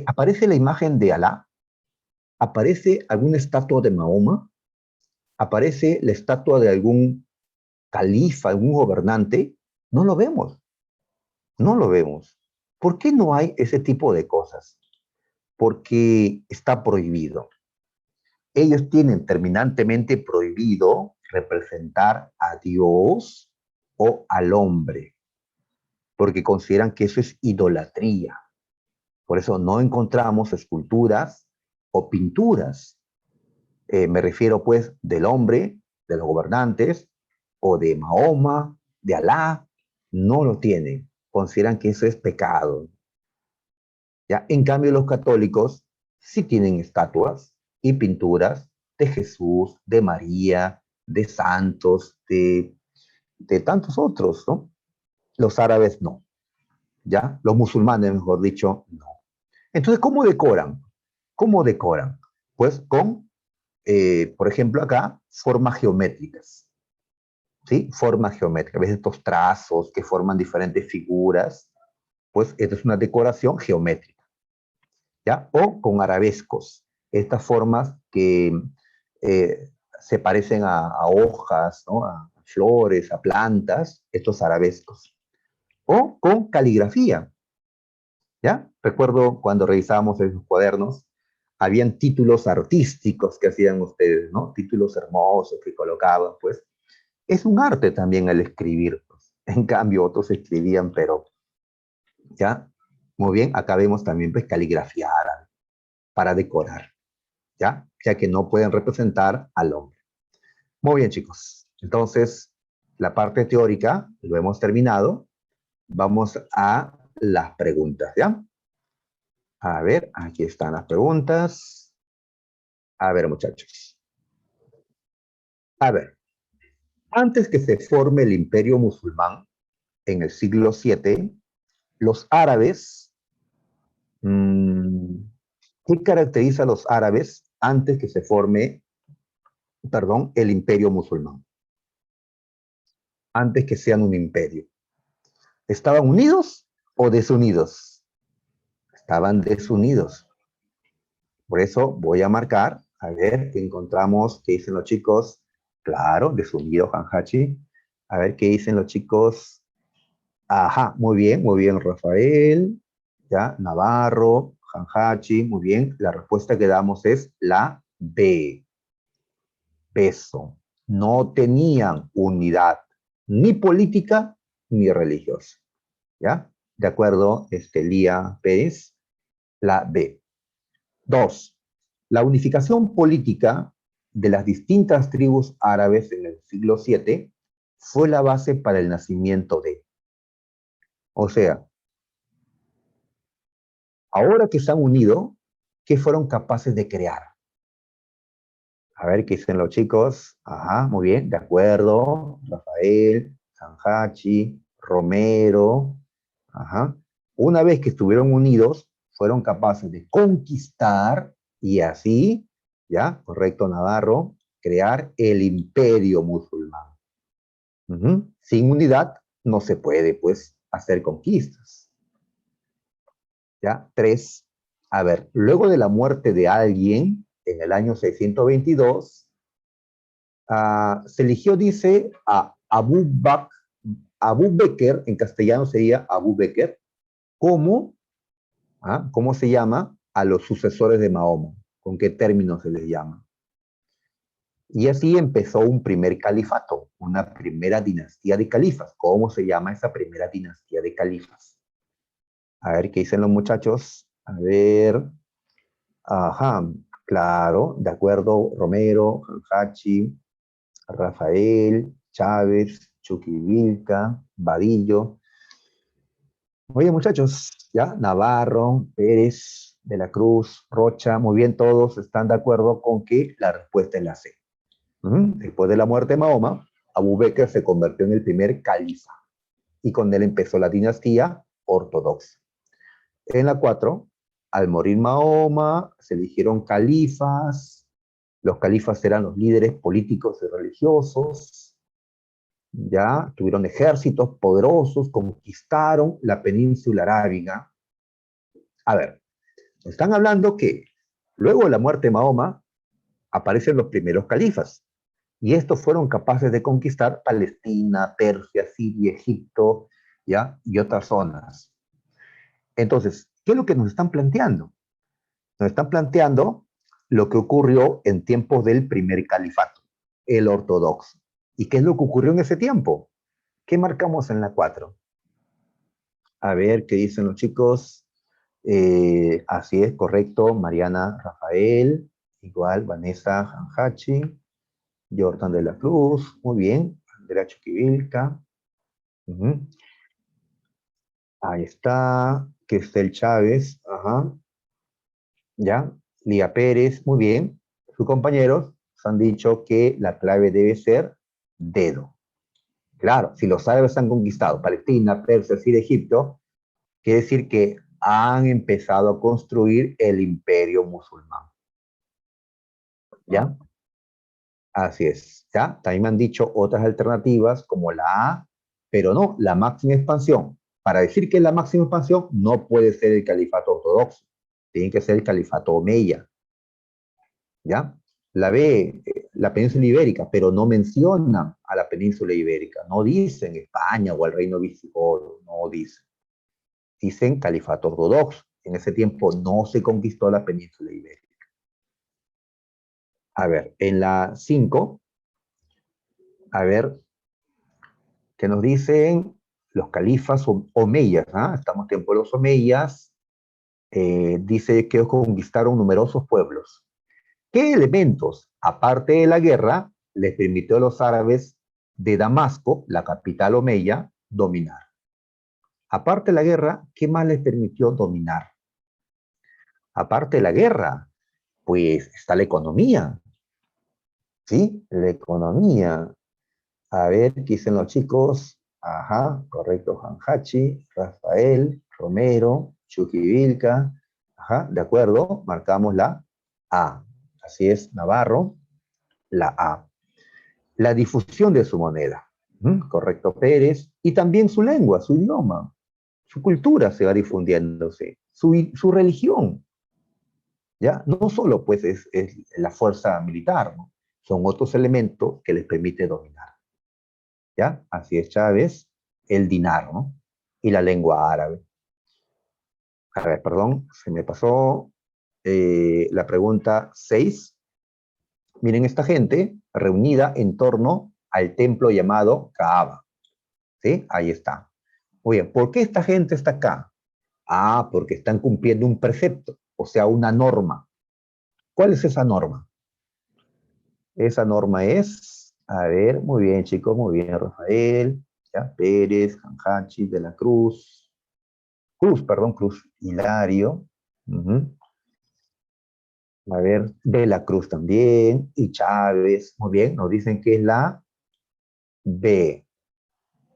aparece la imagen de Alá, aparece alguna estatua de Mahoma, aparece la estatua de algún califa, algún gobernante. No lo vemos, no lo vemos. ¿Por qué no hay ese tipo de cosas? Porque está prohibido. Ellos tienen terminantemente prohibido representar a Dios o al hombre, porque consideran que eso es idolatría. Por eso no encontramos esculturas o pinturas. Me refiero pues del hombre, de los gobernantes, o de Mahoma, de Alá. No lo tienen. Consideran que eso es pecado. ¿Ya? En cambio, los católicos sí tienen estatuas y pinturas de Jesús, de María, de santos, de tantos otros, ¿no? Los árabes no, ¿ya? Los musulmanes, mejor dicho, no. Entonces, ¿cómo decoran? ¿Cómo decoran? Pues con, por ejemplo, acá, formas geométricas, ¿sí? Formas geométricas. ¿Ves estos trazos que forman diferentes figuras? Pues esta es una decoración geométrica. ¿Ya? O con arabescos, estas formas que eh, se parecen a hojas, ¿no? A flores, a plantas, estos arabescos. O con caligrafía, ¿ya? Recuerdo cuando revisábamos esos cuadernos, habían títulos artísticos que hacían ustedes, ¿no? Títulos hermosos que colocaban, pues. Es un arte también el escribir, pues. En cambio, otros escribían, pero, ¿ya? Muy bien, acá vemos también, pues, caligrafía árabe para decorar. ¿Ya? Ya que no pueden representar al hombre. Muy bien, chicos. Entonces, la parte teórica lo hemos terminado. Vamos a las preguntas, ¿ya? A ver, aquí están las preguntas. A ver, muchachos. A ver, antes que se forme el imperio musulmán en el siglo VII, los árabes, mmm, ¿qué caracteriza a los árabes antes que se forme, perdón, el imperio musulmán? Antes que sean un imperio. ¿Estaban unidos o desunidos? Estaban desunidos. Por eso voy a marcar, a ver qué encontramos, qué dicen los chicos. Claro, desunido, Hanhachi. A ver qué dicen los chicos. Ajá, muy bien, Rafael. Ya, Navarro, Hanhachi, muy bien. La respuesta que damos es la B. Peso. No tenían unidad, ni política ni religiosa. ¿Ya? De acuerdo, Lía Pérez, la B. Dos, la unificación política de las distintas tribus árabes en el siglo VII fue la base para el nacimiento de. O sea, ahora que se han unido, ¿qué fueron capaces de crear? A ver qué dicen los chicos. Ajá, muy bien, de acuerdo. Rafael, Janjachi, Romero, ajá. Una vez que estuvieron unidos, fueron capaces de conquistar y así, ya, correcto Navarro, crear el imperio musulmán. Sin unidad no se puede, pues, hacer conquistas. ¿Ya? 3. A ver, luego de la muerte de alguien, en el año 622, se eligió, dice, a Abu Bekr, en castellano sería Abu Bekr, como, ¿cómo se llama? A los sucesores de Mahoma. ¿Con qué término se les llama? Y así empezó un primer califato, una primera dinastía de califas. ¿Cómo se llama esa primera dinastía de califas? A ver qué dicen los muchachos. A ver. Ajá, claro, de acuerdo. Romero, Hachi, Rafael, Chávez, Chuquivilca, Vadillo. Oye, muchachos, ya, Navarro, Pérez, De la Cruz, Rocha, muy bien, todos están de acuerdo con que la respuesta es la C. Después de la muerte de Mahoma, Abu Bakr se convirtió en el primer califa y con él empezó la dinastía ortodoxa. En la 4, al morir Mahoma, se eligieron califas. Los califas eran los líderes políticos y religiosos. Ya tuvieron ejércitos poderosos, conquistaron la península arábiga. A ver, están hablando que luego de la muerte de Mahoma aparecen los primeros califas. Y estos fueron capaces de conquistar Palestina, Persia, Siria, Egipto, ¿ya? Y otras zonas. Entonces, ¿qué es lo que nos están planteando? Nos están planteando lo que ocurrió en tiempos del primer califato, el ortodoxo. ¿Y qué es lo que ocurrió en ese tiempo? ¿Qué marcamos en la 4? A ver qué dicen los chicos. Así es, correcto. Mariana Rafael, igual Vanessa Janjachi, Jordan de la Cruz, muy bien. Andrea Chuquivilca. Ahí está. Cristel Chávez, ajá. ¿Ya? Lía Pérez, muy bien. Sus compañeros han dicho que la clave debe ser dedo. Claro, si los árabes han conquistado Palestina, Persia, Siria, Egipto, quiere decir que han empezado a construir el imperio musulmán. ¿Ya? Así es. ¿Ya? También me han dicho otras alternativas como la A, pero no, la máxima expansión. Para decir que es la máxima expansión, no puede ser el califato ortodoxo. Tiene que ser el califato omeya. ¿Ya? La B, la península ibérica, pero no mencionan a la península ibérica. No dicen España o el reino visigodo, no dicen. Dicen califato ortodoxo. En ese tiempo no se conquistó la península ibérica. A ver, en la 5, a ver, ¿qué nos dicen los califas omeyas? Estamos en tiempo de los omeyas. Dice que conquistaron numerosos pueblos. ¿Qué elementos, aparte de la guerra, les permitió a los árabes de Damasco, la capital omeya, dominar? Aparte de la guerra, ¿qué más les permitió dominar? Aparte de la guerra, pues está la economía, ¿sí? La economía. A ver, ¿qué dicen los chicos? Ajá, correcto, Janjachi, Rafael, Romero, Chuquivilca. Ajá, de acuerdo, marcamos la A. Así es, Navarro, la A. La difusión de su moneda, correcto, Pérez, y también su lengua, su idioma, su cultura se va difundiéndose, su religión, ¿ya? No solo pues es la fuerza militar, ¿no? Son otros elementos que les permite dominar, ¿ya? Así es, Chávez, el dinar, ¿no? Y la lengua árabe. A ver, perdón, se me pasó la pregunta 6. Miren esta gente reunida en torno al templo llamado Kaaba, ¿sí? Ahí está. Muy bien, ¿por qué esta gente está acá? Porque están cumpliendo un precepto, o sea, una norma. ¿Cuál es esa norma? Esa norma es, a ver, muy bien, chicos, muy bien, Rafael, ya, Pérez, Janjachi, De la Cruz, Cruz, Hilario, a ver, De la Cruz también, y Chávez, muy bien, nos dicen que es la B.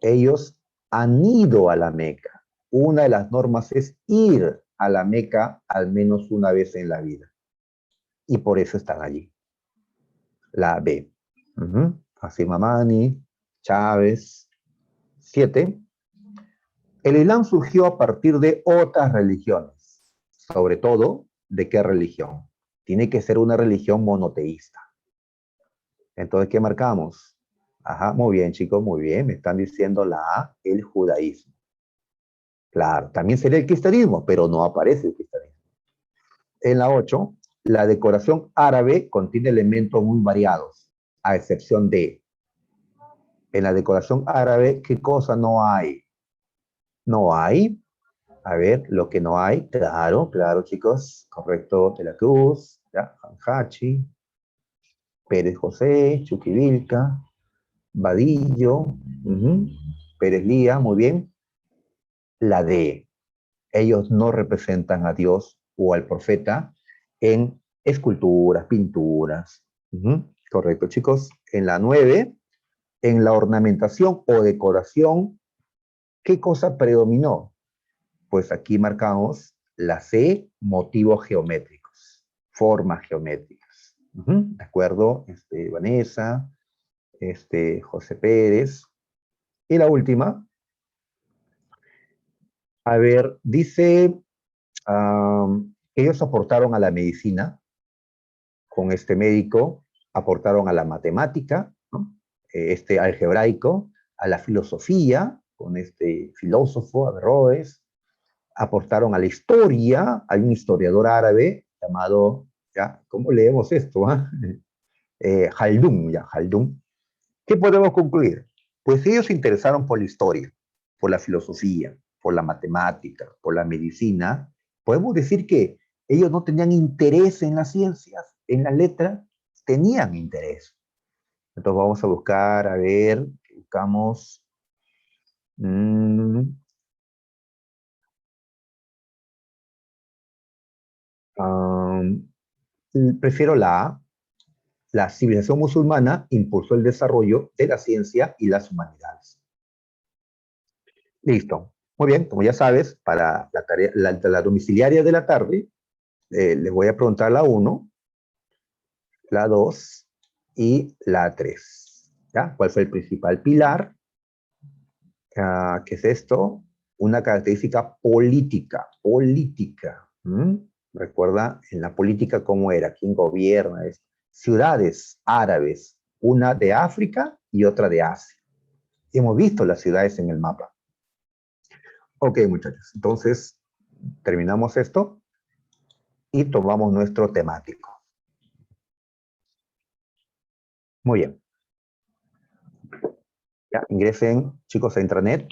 Ellos han ido a la Meca. Una de las normas es ir a la Meca al menos una vez en la vida. Y por eso están allí. La B. Asim Amani, Chávez. 7. El Islam surgió a partir de otras religiones. Sobre todo, ¿de qué religión? Tiene que ser una religión monoteísta. Entonces, ¿qué marcamos? Ajá, muy bien, chicos, muy bien. Me están diciendo la A, el judaísmo. Claro, también sería el cristianismo, pero no aparece el cristianismo. En la 8, la decoración árabe contiene elementos muy variados, a excepción de, en la decoración árabe, ¿qué cosa no hay? No hay, a ver, lo que no hay, claro, claro, chicos, correcto, de la Cruz, ya, Hachi, Pérez José, Chuquivilca, Vadillo, Pérez Lía, muy bien. La D, ellos no representan a Dios o al profeta en esculturas, pinturas. Correcto, chicos. En la 9, en la ornamentación o decoración, ¿qué cosa predominó? Pues aquí marcamos la C, motivos geométricos, formas geométricas. ¿De acuerdo? Vanessa, José Pérez. Y la última, a ver, dice que ellos aportaron a la medicina, con este médico, aportaron a la matemática, ¿no? Algebraico, a la filosofía, con este filósofo, Averroes, aportaron a la historia, hay un historiador árabe llamado, ¿ya? ¿Cómo leemos esto? Haldun, ya, Haldun. ¿Qué podemos concluir? Pues ellos se interesaron por la historia, por la filosofía, por la matemática, por la medicina. Podemos decir que ellos no tenían interés en las ciencias, en la letra, tenían interés. Entonces vamos a buscar, a ver, buscamos. Mmm, um, Prefiero la A. La civilización musulmana impulsó el desarrollo de la ciencia y las humanidades. Listo. Muy bien, como ya sabes, para la, tarea, la domiciliaria de la tarde, les voy a preguntar la 1, la 2 y la 3. ¿Ya? ¿Cuál fue el principal pilar? ¿Qué es esto? Una característica política. Política. Recuerda en la política cómo era, quién gobierna. Ciudades árabes, una de África y otra de Asia. Hemos visto las ciudades en el mapa. Ok, muchachos, entonces terminamos esto y tomamos nuestro temático. Muy bien. Ya, ingresen, chicos, a intranet.